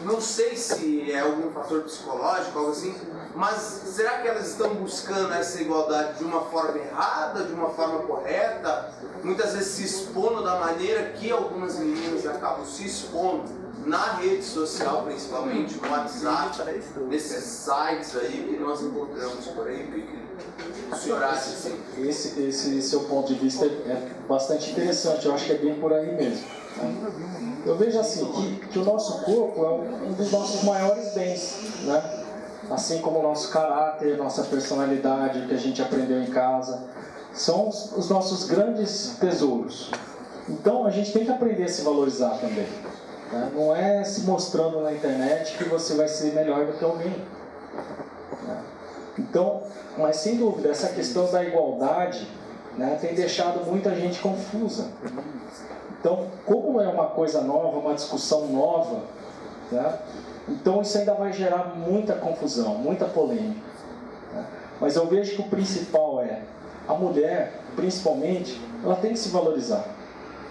não sei se é algum fator psicológico, algo assim, mas será que elas estão buscando essa igualdade de uma forma errada, de uma forma correta? Muitas vezes se expondo da maneira que algumas meninas acabam se expondo na rede social, principalmente no WhatsApp, nesses sites aí que nós encontramos por aí. O senhor acha assim? Esse seu ponto de vista é bastante interessante, eu acho que é bem por aí mesmo. Eu vejo assim, que o nosso corpo é um dos nossos maiores bens, né? Assim como o nosso caráter, nossa personalidade, o que a gente aprendeu em casa, são os nossos grandes tesouros. Então a gente tem que aprender a se valorizar também. Né? Não é se mostrando na internet que você vai ser melhor do que alguém. Né? Então, mas sem dúvida, essa questão da igualdade, né, tem deixado muita gente confusa. Então, como é uma coisa nova, uma discussão nova, né, então isso ainda vai gerar muita confusão, muita polêmica. Né? Mas eu vejo que o principal a mulher, principalmente, ela tem que se valorizar.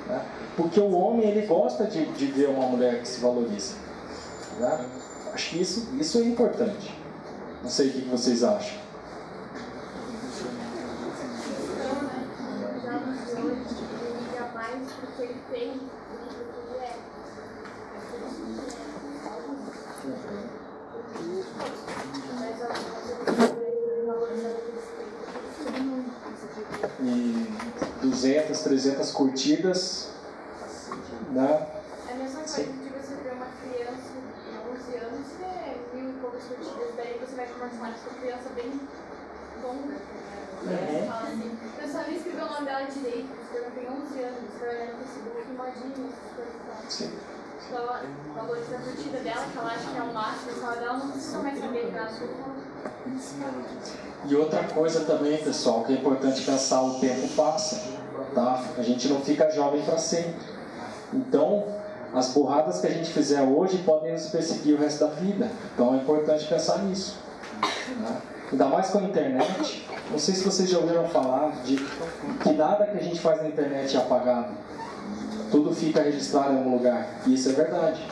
Né? Porque o homem, ele gosta de ver uma mulher que se valoriza. Né? Acho que isso é importante. Não sei o que vocês acham. que ele tem e do que ele é. E 200, 300 curtidas, né? É a mesma coisa de você ver uma criança de 11 anos e ter 1000 e poucas curtidas, daí você vai conversar com essa criança bem longa. Você fala assim, a pessoa nem escreveu o nome dela direito, escreveu tem 11 anos, escreveu no Facebook, modinho, essas coisas e tal. Sim. Então ela valoriza a curtida dela, que ela acha que é o máximo, a escola dela não precisa mais saber nada. E outra coisa também, pessoal, que é importante pensar, o tempo passa, tá? A gente não fica jovem para sempre. Então, as burradas que a gente fizer hoje podem nos perseguir o resto da vida. Então é importante pensar nisso, né? Ainda mais com a internet. Não sei se vocês já ouviram falar de que nada que a gente faz na internet é apagado. Tudo fica registrado em algum lugar. E isso é verdade.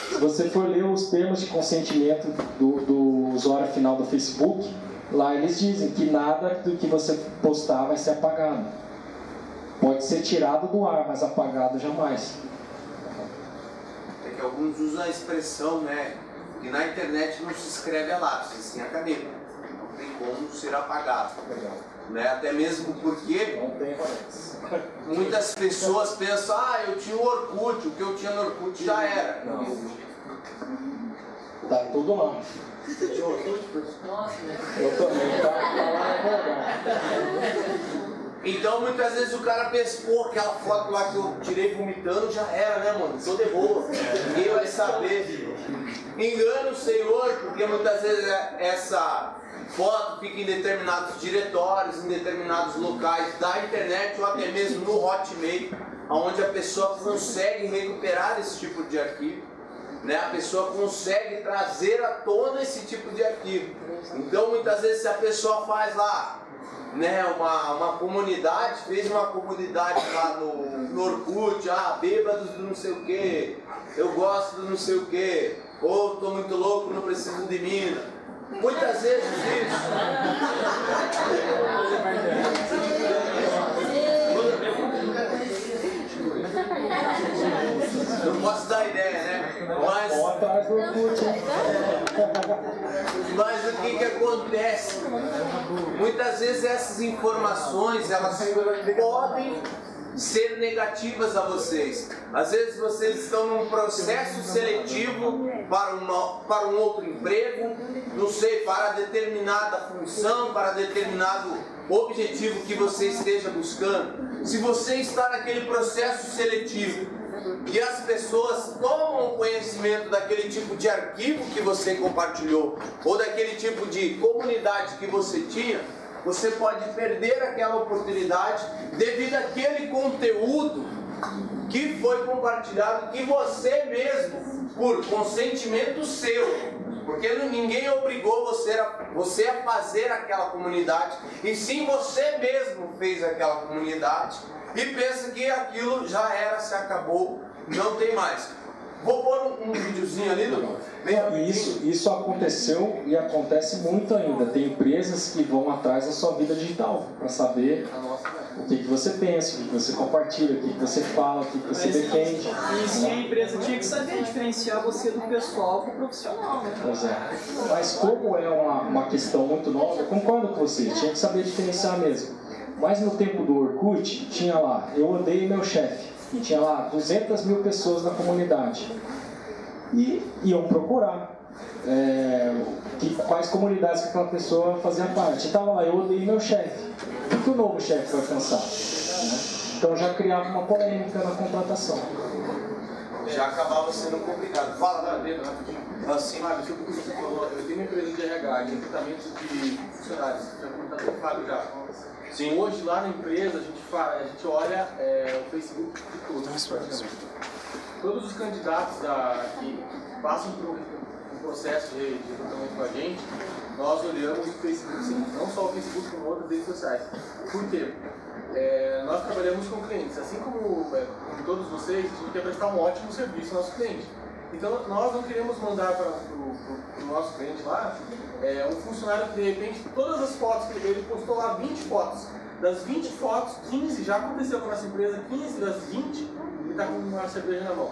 Se você for ler os termos de consentimento do usuário final do Facebook, lá eles dizem que nada do que você postar vai ser apagado. Pode ser tirado do ar, mas apagado jamais. É que alguns usam a expressão, né? Que na internet não se escreve a lápis, assim a caneta. Não tem como ser apagado. Né? Até mesmo porque muitas pessoas pensam, eu tinha o Orkut, o que eu tinha no Orkut já era. Não. Tá tudo lá. Você tinha Orkut? Nossa, eu também, tá lá no lugar. Então muitas vezes o cara pensa, pô, aquela foto lá que eu tirei vomitando já era, né, mano? Tô de boa. Ninguém vai saber. Engana o Senhor, porque muitas vezes essa foto fica em determinados diretórios, em determinados locais da internet ou até mesmo no Hotmail, onde a pessoa consegue recuperar esse tipo de arquivo, né? A pessoa consegue trazer à tona esse tipo de arquivo. Então muitas vezes se a pessoa faz lá, né, uma comunidade, fez uma comunidade lá no Orkut, bêbados do não sei o que, eu gosto do não sei o que, ou tô muito louco, não preciso de mina. Muitas vezes isso. Não posso dar ideia, né? Mas o que acontece? Muitas vezes essas informações, elas podem ser negativas a vocês. Às vezes vocês estão num processo seletivo para um outro emprego, não sei, para determinada função, para determinado objetivo que você esteja buscando. Se você está naquele processo seletivo e as pessoas tomam conhecimento daquele tipo de arquivo que você compartilhou ou daquele tipo de comunidade que você tinha, você pode perder aquela oportunidade devido àquele conteúdo que foi compartilhado, que você mesmo, por consentimento seu, porque ninguém obrigou você a fazer aquela comunidade, e sim você mesmo fez aquela comunidade e pensa que aquilo já era, se acabou, não tem mais. Vou pôr um videozinho ali, Dudu. Isso aconteceu e acontece muito ainda. Tem empresas que vão atrás da sua vida digital para saber o que você pensa, o que você compartilha, o que você fala, o que você defende. E se a empresa tinha que saber diferenciar você do pessoal pro profissional, né? Pois é. Mas como é uma questão muito nova, eu concordo com você, tinha que saber diferenciar mesmo. Mas no tempo do Orkut, tinha lá, eu odeio meu chefe. Tinha lá 200 mil pessoas na comunidade. E iam procurar quais comunidades que aquela pessoa fazia parte. Estava lá, eu odeio meu chefe. O que o novo chefe vai pensar? Né? Então já criava uma polêmica na contratação. Já acabava sendo complicado. Fala, Pedro, assim, Fábio, sobre o que você falou, eu tenho uma empresa de RH, de recrutamento de funcionários, já perguntado para o Fábio já. Sim. Hoje lá na empresa a gente olha o Facebook de todos. Todos os candidatos que passam por um processo de recrutamento com a gente, nós olhamos o Facebook, sim, não só o Facebook, como outras redes sociais. Por quê? Nós trabalhamos com clientes, assim como todos vocês, a gente quer prestar um ótimo serviço ao nosso cliente. Então nós não queremos mandar para o nosso cliente lá um funcionário que de repente todas as fotos que ele postou lá, 20 fotos. Das 20 fotos, 15 já aconteceu com a nossa empresa, 15 das 20 ele está com uma cerveja na mão.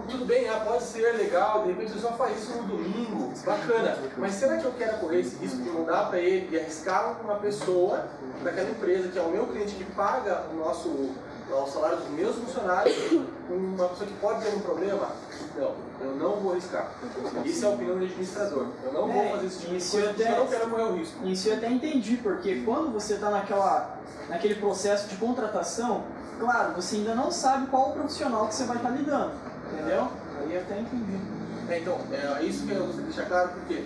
Tudo bem, pode ser legal, de repente ele só faz isso no domingo, bacana. Mas será que eu quero correr esse risco de mandar para ele e arriscar uma pessoa daquela empresa que é o meu cliente que paga o salário dos meus funcionários, uma pessoa que pode ter um problema? Não, eu não vou arriscar. Isso é a opinião do administrador. Eu não vou fazer esse tipo de coisa porque eu não quero correr o risco. Isso eu até entendi, porque quando você está naquele processo de contratação, claro, você ainda não sabe qual o profissional que você vai estar lidando, entendeu? Aí eu até entendi. Então, é isso que eu gostaria de deixar claro, porque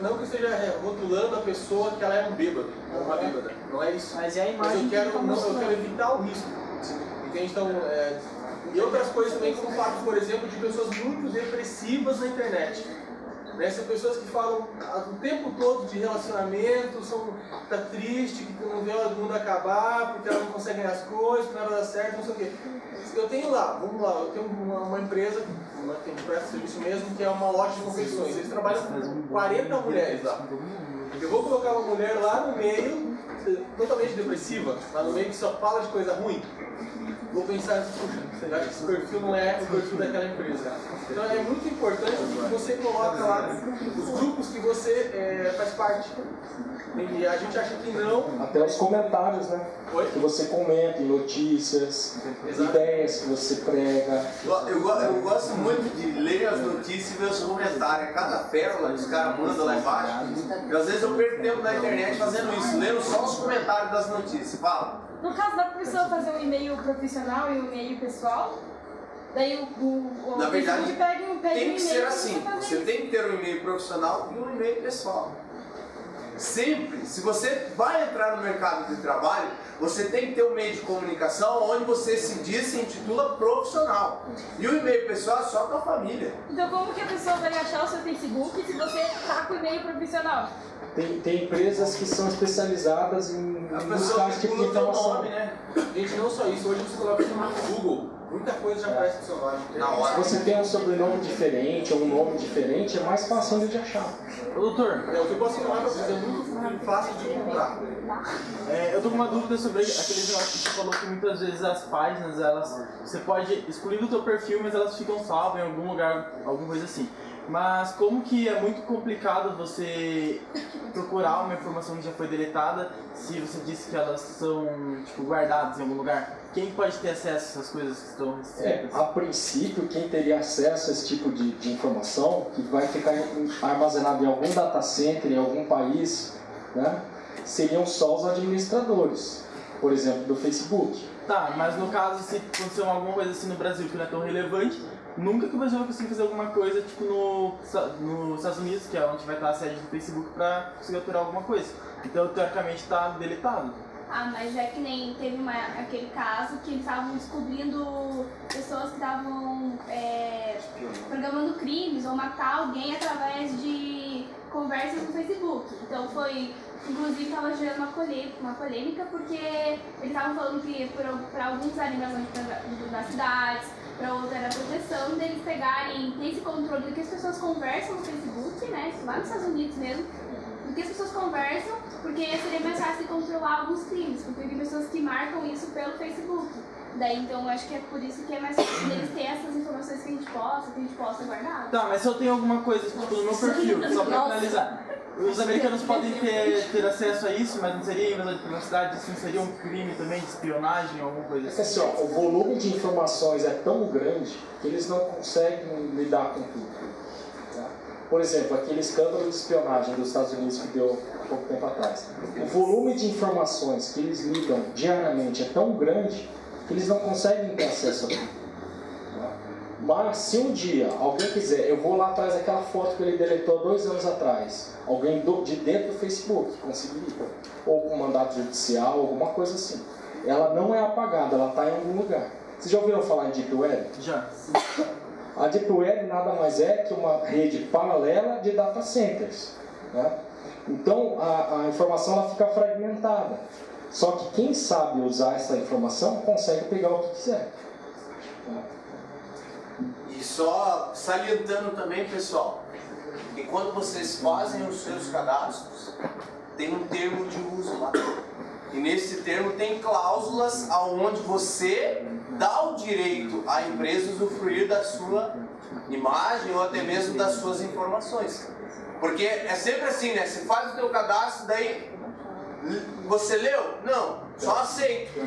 não que eu esteja rotulando a pessoa que ela é um bêbado, ou uma bêbada, não é isso. Mas é a imagem eu quero evitar o risco. Entende? Então, e outras coisas também, como o fato, por exemplo, de pessoas muito depressivas na internet. Né? São pessoas que falam o tempo todo de relacionamento, tá triste, que não vê o mundo acabar, porque ela não consegue ganhar as coisas, porque nada dá certo, não sei o quê. Eu tenho lá, eu tenho uma empresa que a gente presta serviço mesmo, que é uma loja de confecções. Eles trabalham com 40 mulheres lá. Eu vou colocar uma mulher lá no meio, totalmente depressiva, lá no meio que só fala de coisa ruim. Vou pensar, puxa, esse perfil não é o perfil daquela empresa. Então é muito importante que você coloque lá os grupos que você faz parte. E a gente acha que não. Até os comentários, né? Oi? Que você comenta em notícias, ideias que você prega. Eu gosto muito de ler as notícias e ver os comentários. Cada pérola que os caras mandam lá embaixo. E às vezes eu perco tempo na internet fazendo isso, lendo só os comentários das notícias. Fala. No caso da pessoa fazer um e-mail profissional e um e-mail pessoal, daí Na verdade, pega um tem e-mail que ser assim. Você tem que ter um e-mail profissional e um e-mail pessoal. Sempre, se você vai entrar no mercado de trabalho, você tem que ter um meio de comunicação onde você se intitula profissional. E o e-mail pessoal é só para a família. Então como que a pessoa vai achar o seu Facebook se você está com o e-mail profissional? Tem empresas que são especializadas em buscar esse tipo de informação. Nome, né? Gente, não só isso, hoje você coloca no Google, muita coisa já aparece no seu nome. Na hora. Se você tem um sobrenome diferente ou um nome diferente, é mais fácil de achar. Ô, doutor, O que eu posso falar para vocês é muito fácil de encontrar. eu tô com uma dúvida sobre aqueles negócios que você falou que muitas vezes as páginas, você pode excluir do teu perfil, mas elas ficam salvas em algum lugar, alguma coisa assim. Mas como que é muito complicado você procurar uma informação que já foi deletada se você disse que elas são guardadas em algum lugar? Quem pode ter acesso a essas coisas que estão restritas? A princípio, quem teria acesso a esse tipo de informação, que vai ficar armazenado em algum data center, em algum país, né, seriam só os administradores, por exemplo, do Facebook. Tá, mas no caso, se aconteceu alguma coisa assim no Brasil que não é tão relevante, nunca que o Brasil vai conseguir fazer alguma coisa nos Estados Unidos, que é onde vai estar a sede do Facebook, para conseguir alterar alguma coisa. Então, teoricamente, está deletado. Mas é que nem teve aquele caso que eles estavam descobrindo pessoas que estavam programando crimes ou matar alguém através de conversas no Facebook. Então inclusive estava gerando uma polêmica porque eles estavam falando que para alguns era invasão das cidades, para outros era proteção deles pegarem, ter esse controle do que as pessoas conversam no Facebook, né, lá nos Estados Unidos mesmo, do que as pessoas conversam, porque seria mais fácil de controlar alguns crimes, porque tem pessoas que marcam isso pelo Facebook. Daí, então, eu acho que é por isso que é mais fácil deles ter essas informações que a gente possa guardar. Tá, mas se eu tenho alguma coisa no meu perfil, só pra finalizar. Os americanos podem ter acesso a isso, mas não seria invasão de privacidade? Isso não seria um crime também de espionagem ou alguma coisa assim? É que assim, o volume de informações é tão grande que eles não conseguem lidar com tudo. Tá? Por exemplo, aquele escândalo de espionagem dos Estados Unidos que deu há pouco tempo atrás. O volume de informações que eles lidam diariamente é tão grande que eles não conseguem ter acesso a tudo. Mas se um dia alguém quiser, eu vou lá atrás daquela foto que ele deletou 2 anos atrás, alguém de dentro do Facebook conseguir, ou com mandato judicial, alguma coisa assim, ela não é apagada, ela está em algum lugar. Vocês já ouviram falar em Deep Web? Já. A Deep Web nada mais é que uma rede paralela de data centers, né? Então a informação ela fica fragmentada. Só que quem sabe usar essa informação consegue pegar o que quiser. Tá? E só salientando também, pessoal, que quando vocês fazem os seus cadastros, tem um termo de uso lá. E nesse termo tem cláusulas aonde você dá o direito à empresa usufruir da sua imagem ou até mesmo das suas informações. Porque é sempre assim, né? Você faz o teu cadastro, daí você leu? Não, só aceito.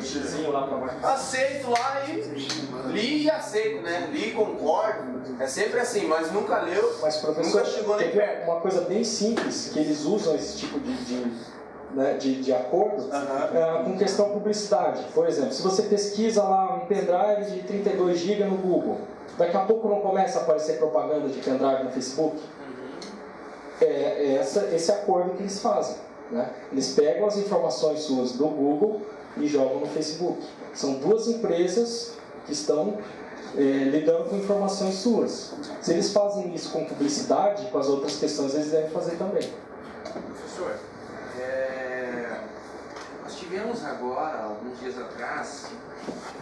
Aceito lá e li e aceito, né? Li e concordo. É sempre assim, mas nunca leu, mas, professor, nunca chegou nem perto. Uma coisa bem simples, que eles usam esse tipo de acordo com questão publicidade. Por exemplo, se você pesquisa lá um pendrive de 32 GB no Google, daqui a pouco não começa a aparecer propaganda de pendrive no Facebook? É esse acordo que eles fazem, né? Eles pegam as informações suas do Google e jogam no Facebook. São duas empresas que estão lidando com informações suas. Se eles fazem isso com publicidade, com as outras questões, eles devem fazer também. Professor, nós tivemos agora, alguns dias atrás,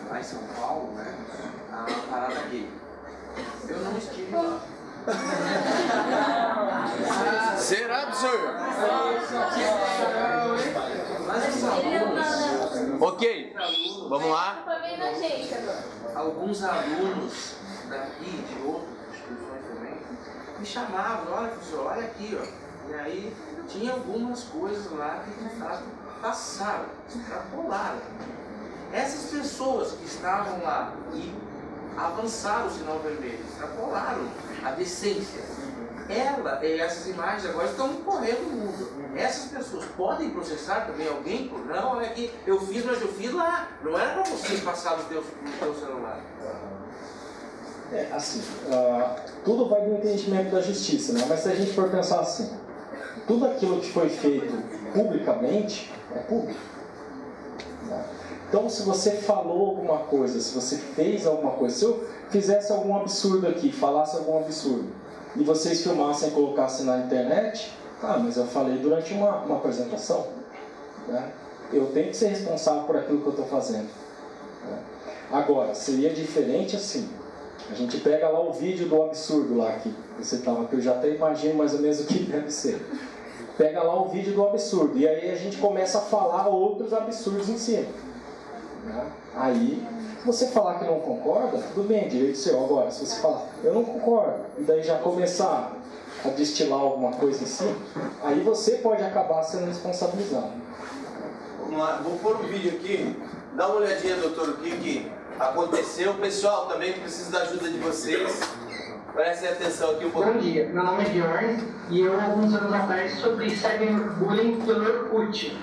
lá em São Paulo, né, a parada gay. Eu não estive lá. Será, professor? Ok, vamos lá. Alguns alunos daqui, de outras instituições também, me chamavam, olha professor, olha aqui, ó. E aí tinha algumas coisas lá que de fato passaram, extrapolaram. Essas pessoas que estavam lá e avançaram o sinal vermelho, extrapolaram a decência. Essas imagens agora estão correndo no mundo. Essas pessoas podem processar também alguém por não, é que eu fiz, mas eu fiz lá. Não era para você passar no teu celular. Assim, tudo vai do entendimento da justiça, né? Mas se a gente for pensar assim, tudo aquilo que foi feito publicamente é público. Né? Então, se você falou alguma coisa, se você fez alguma coisa, se eu fizesse algum absurdo aqui, falasse algum absurdo, e vocês filmassem e colocassem na internet, mas eu falei durante uma apresentação, né? Eu tenho que ser responsável por aquilo que eu estou fazendo. Né? Agora, seria diferente assim. A gente pega lá o vídeo do absurdo lá que você estava, que eu já até imagino mais ou menos o que deve ser. Pega lá o vídeo do absurdo e aí a gente começa a falar outros absurdos em cima. Né? Aí, se você falar que não concorda, tudo bem, direito seu. Agora, se você falar, eu não concordo, e daí já começar a destilar alguma coisa em cima, aí você pode acabar sendo responsabilizado. Vamos lá, vou pôr um vídeo aqui, dá uma olhadinha, doutor, o que aconteceu. Pessoal, também preciso da ajuda de vocês. Prestem atenção aqui um pouquinho. Bom dia, meu nome é Bjorn e eu, alguns anos atrás, sofri cyberbullying pelo Orkut.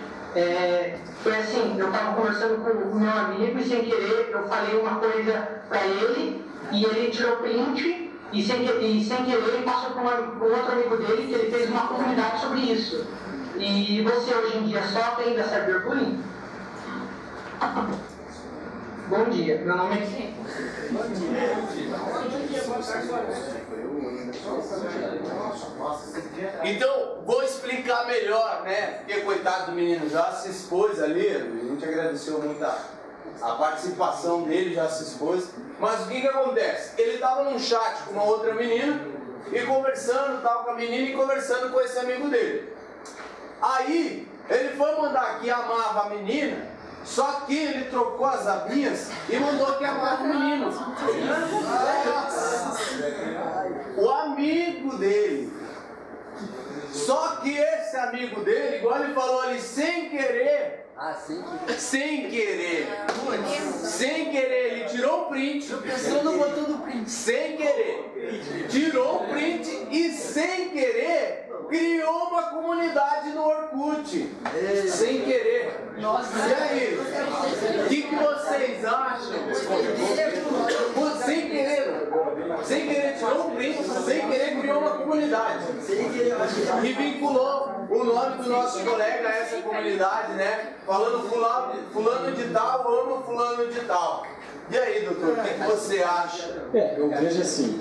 Foi assim, eu estava conversando com o meu amigo e sem querer eu falei uma coisa para ele e ele tirou print e sem querer ele passou para um outro amigo dele que ele fez uma comunidade sobre isso. E você hoje em dia sofre ainda cyberbullying? Bom dia, meu nome é... Bom dia. Então, vou explicar melhor, né? Porque coitado do menino já se expôs ali, a gente agradeceu muito a participação dele, já se expôs. Mas o que acontece? Ele estava num chat com uma outra menina e conversando, estava com a menina e conversando com esse amigo dele. Aí, ele foi mandar que amava a menina, só que ele trocou as abinhas e mandou que amava o menino. O amigo dele. Só que esse amigo dele, igual ele falou ali, sem querer, ele tirou o print. Não botou no print. Sem querer, tirou o print e sem querer criou uma comunidade no Orkut. Sem querer. Nossa. E aí? O que vocês acham? Sem querer tirou um print, sem querer criou uma comunidade. E vinculou o nome do nosso colega a essa comunidade, né? Falando fulano de tal, amo fulano de tal. E aí, doutor, o que você acha? Eu vejo assim,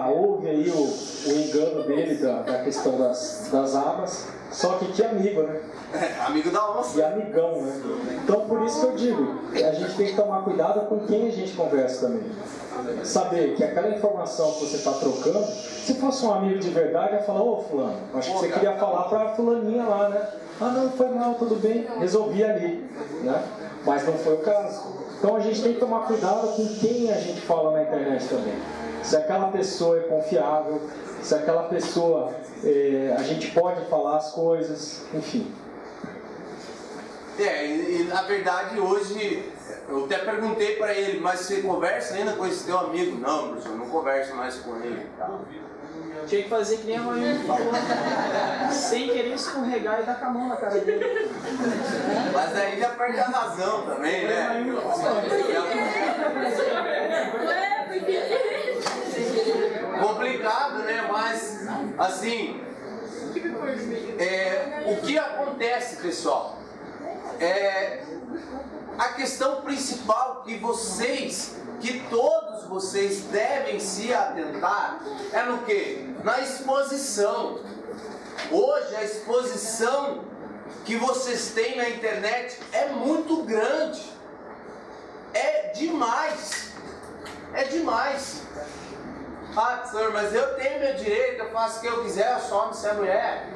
houve aí o engano dele da questão das abas, Só que amigo, né? Amigo da onça. E amigão, né? Então por isso que eu digo, a gente tem que tomar cuidado com quem a gente conversa também. Saber que aquela informação que você está trocando, se fosse um amigo de verdade, ia falar, ô fulano, acho que você queria falar pra fulaninha lá, né? Ah não, foi mal, tudo bem, resolvi ali, né? Mas não foi o caso. Então a gente tem que tomar cuidado com quem a gente fala na internet também. Se aquela pessoa é confiável, se aquela pessoa, a gente pode falar as coisas, enfim. E na verdade hoje, eu até perguntei para ele, mas você conversa ainda com esse teu amigo? Não, professor, eu não converso mais com ele. Tinha que fazer que nem a mãe falou, sem querer escorregar e dar com a mão na cara dele. Mas aí já perde a razão também, né? Complicado, né? Mas, assim, o que acontece, pessoal? A questão principal que todos vocês devem se atentar é no quê? Na exposição. Hoje a exposição que vocês têm na internet é muito grande. É demais. É demais. Ah, senhor, mas eu tenho meu direito, eu faço o que eu quiser, eu só se é mulher.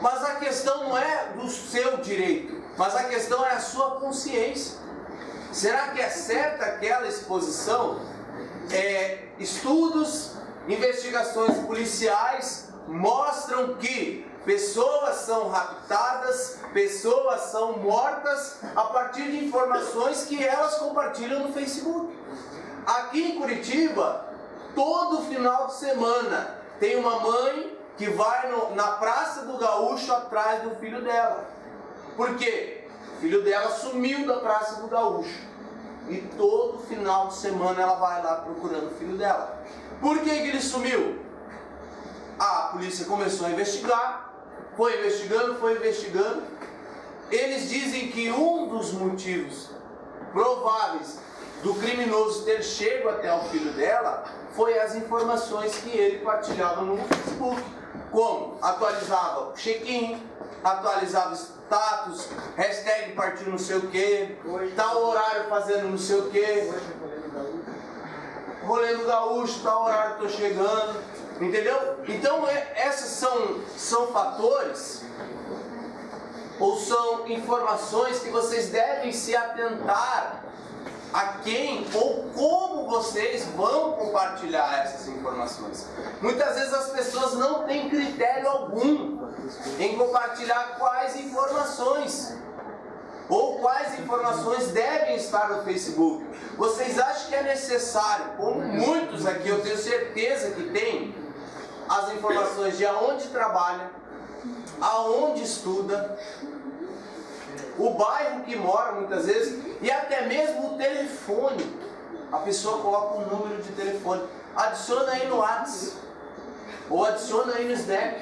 Mas a questão não é do seu direito, mas a questão é a sua consciência. Será que é certa aquela exposição? Estudos, investigações policiais mostram que pessoas são raptadas, pessoas são mortas a partir de informações que elas compartilham no Facebook. Aqui em Curitiba, todo final de semana, tem uma mãe que vai na Praça do Gaúcho atrás do filho dela. Por quê? O filho dela sumiu da Praça do Gaúcho. E todo final de semana ela vai lá procurando o filho dela. Por que ele sumiu? A polícia começou a investigar, foi investigando. Eles dizem que um dos motivos prováveis do criminoso ter chego até o filho dela foi as informações que ele partilhava no Facebook. Como? Atualizava o check-in, atualizava status, hashtag partiu não sei o que, tal horário fazendo não sei o que, rolê no Gaúcho, tal horário tô chegando, entendeu? Então esses são fatores ou são informações que vocês devem se atentar a quem ou como vocês vão compartilhar essas informações. Muitas vezes as pessoas não têm critério algum em compartilhar quais informações ou quais informações devem estar no Facebook. Vocês acham que é necessário, como muitos aqui, eu tenho certeza que tem, as informações de aonde trabalha, aonde estuda, o bairro que mora muitas vezes, e até mesmo o telefone. A pessoa coloca um número de telefone, adiciona aí no WhatsApp, ou adiciona aí no Snap,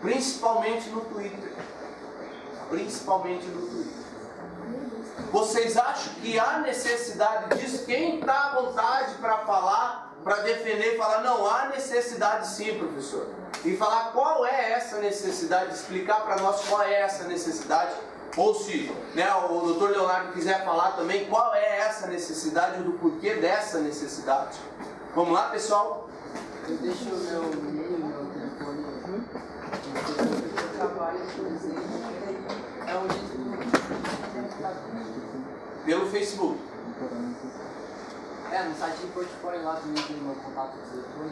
principalmente no Twitter. Vocês acham que há necessidade disso? Quem está à vontade para falar, para defender, falar, não, há necessidade sim, professor. E falar qual é essa necessidade, explicar para nós qual é essa necessidade. Ou se o doutor Leonardo quiser falar também qual é essa necessidade, do porquê dessa necessidade. Vamos lá, pessoal? Eu deixo o meu e-mail, meu telefone, eu trabalho, por exemplo, é onde pelo Facebook. No site de portfólio lá também tem meu contato de telefone.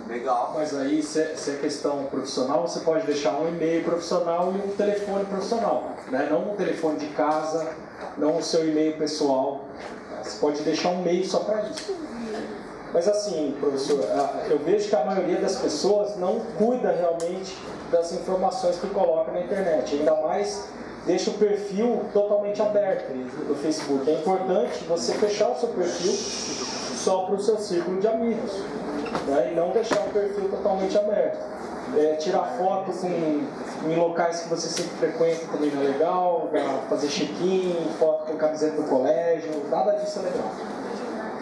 Legal. Mas aí, se é questão profissional, você pode deixar um e-mail profissional e um telefone profissional, né? Não um telefone de casa, não o seu e-mail pessoal. Você pode deixar um e-mail só para isso. Mas assim, professor, eu vejo que a maioria das pessoas não cuida realmente das informações que coloca na internet. Ainda mais deixa o perfil totalmente aberto do Facebook. É importante você fechar o seu perfil só para o seu círculo de amigos, né? E não deixar o perfil totalmente aberto. Tirar foto em locais que você sempre frequenta também não é legal, fazer check-in, foto com camiseta do colégio, nada disso é legal.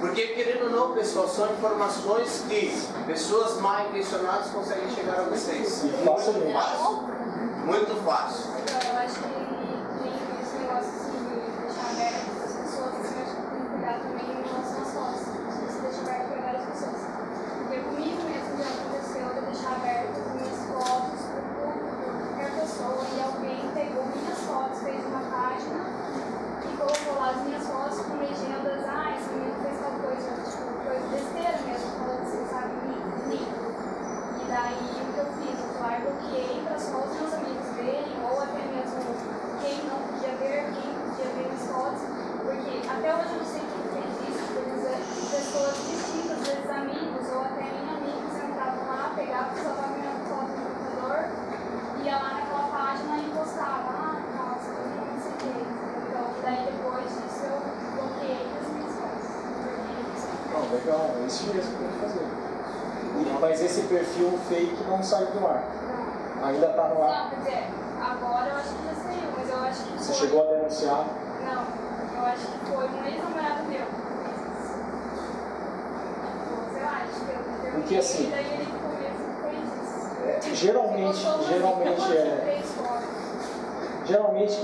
Porque, querendo ou não, pessoal, são informações que pessoas mal intencionadas conseguem chegar a vocês. Muito fácil. Muito fácil. Eu acho que esse negócio assim, de deixar aberto para as pessoas, assim, eu acho que tem que cuidar também em relação às fotos. Você deixa aberto para várias pessoas. Porque comigo mesmo já aconteceu de deixar aberto as minhas fotos para qualquer pessoa e alguém pegou minhas fotos, fez uma página e colocou lá as minhas fotos com legendas, esse menino fez tal coisa, tipo, coisa besteira mesmo, falando assim, sabe, mim. E daí o que eu fiz? Eu fui lá e bloqueei para só os meus amigos verem, ou até mesmo quem não podia ver as fotos, porque até hoje eu não sei quem fez isso, porque pessoas distintas, às vezes amigos ou até nem amigos entravam lá, pegavam, salvavam minha foto no computador, ia lá naquela página e postava, nossa, não sei o que. Então, daí depois disso eu bloqueei as minhas fotos. Não, legal, é isso mesmo que tem que fazer. Mas esse perfil fake não saiu do ar. Ainda está no ar. Não, quer dizer, agora eu acho que já saiu, mas eu acho que Você foi... chegou a denunciar? Não, eu acho que foi um ex-namorado meu. Sei lá, acho que eu terminei, Porque assim, e daí ele ficou mesmo com isso. Geralmente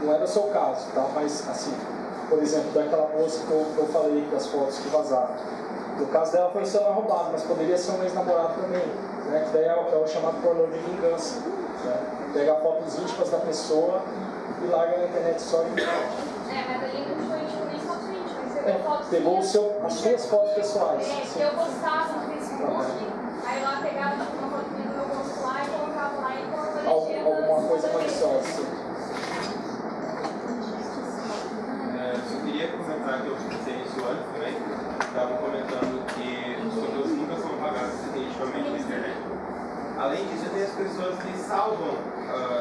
não era o seu caso, tá? Mas assim, por exemplo, daquela moça que eu falei das fotos que vazaram. No caso dela foi o celular roubado, mas poderia ser um ex-namorado também, né? Que daí é o chamado pornô de vingança, né? Pega fotos íntimas da pessoa e larga na internet só e mas ali não foi tipo, nem foto íntima, você pegou fotos pegou as suas fotos pessoais. que eu postava no Facebook, aí lá pegava tipo, uma foto minha do meu rosto lá e colocava lá e colocava legenda. Alguma coisa maliciosa. Só queria comentar que eu pensei nisso antes também. Estavam comentando que os conteúdos nunca são pagados definitivamente na internet. Além disso, tem as pessoas que salvam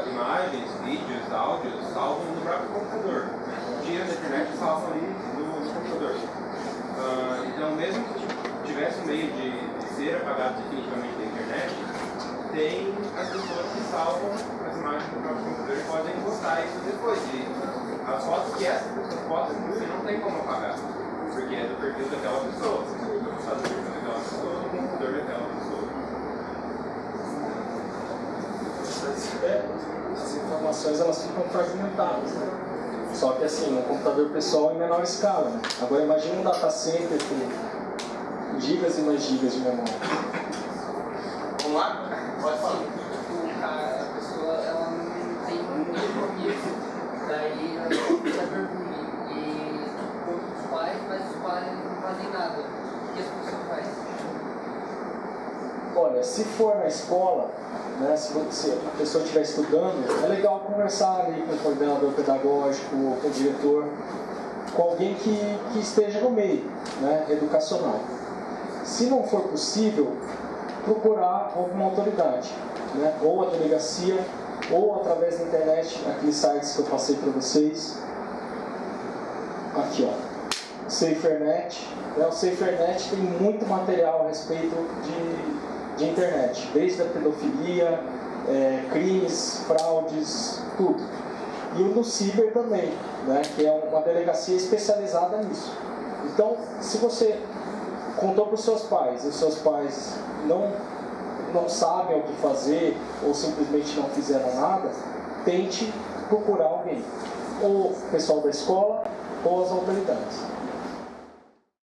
imagens, vídeos, áudios, salvam no próprio computador. Tiram da internet e salvam ali no computador. Então, mesmo que tivesse um meio de ser apagado definitivamente da internet, tem as pessoas que salvam as imagens do próprio computador e podem postar isso depois. E as fotos que essa pessoa posta no YouTube não tem como apagar. Porque é do perfil daquela pessoa. Você não sabe do perfil daquela pessoa, do computador daquela pessoa. As informações elas ficam fragmentadas, né? Só que assim, no computador pessoal em menor escala, né? Agora imagine um data center com gigas e mais gigas de memória. Vamos lá? Pode falar. A pessoa ela não tem um compromisso, daí ela precisa vergonha. E contra os pais, mas os pais não fazem nada. O que as pessoas fazem? Olha, se for na escola, né, se a pessoa estiver estudando, é legal conversar ali com o coordenador pedagógico, com o diretor, com alguém que esteja no meio, né, educacional. Se não for possível, procurar alguma autoridade, né, ou a delegacia, ou através da internet, aqueles sites que eu passei para vocês. Aqui, ó, SaferNet. O SaferNet tem muito material a respeito de internet, desde a pedofilia, crimes, fraudes, tudo. E o do Ciber também, né, que é uma delegacia especializada nisso. Então, se você contou para os seus pais e os seus pais não sabem o que fazer ou simplesmente não fizeram nada, tente procurar alguém, ou o pessoal da escola ou as autoridades.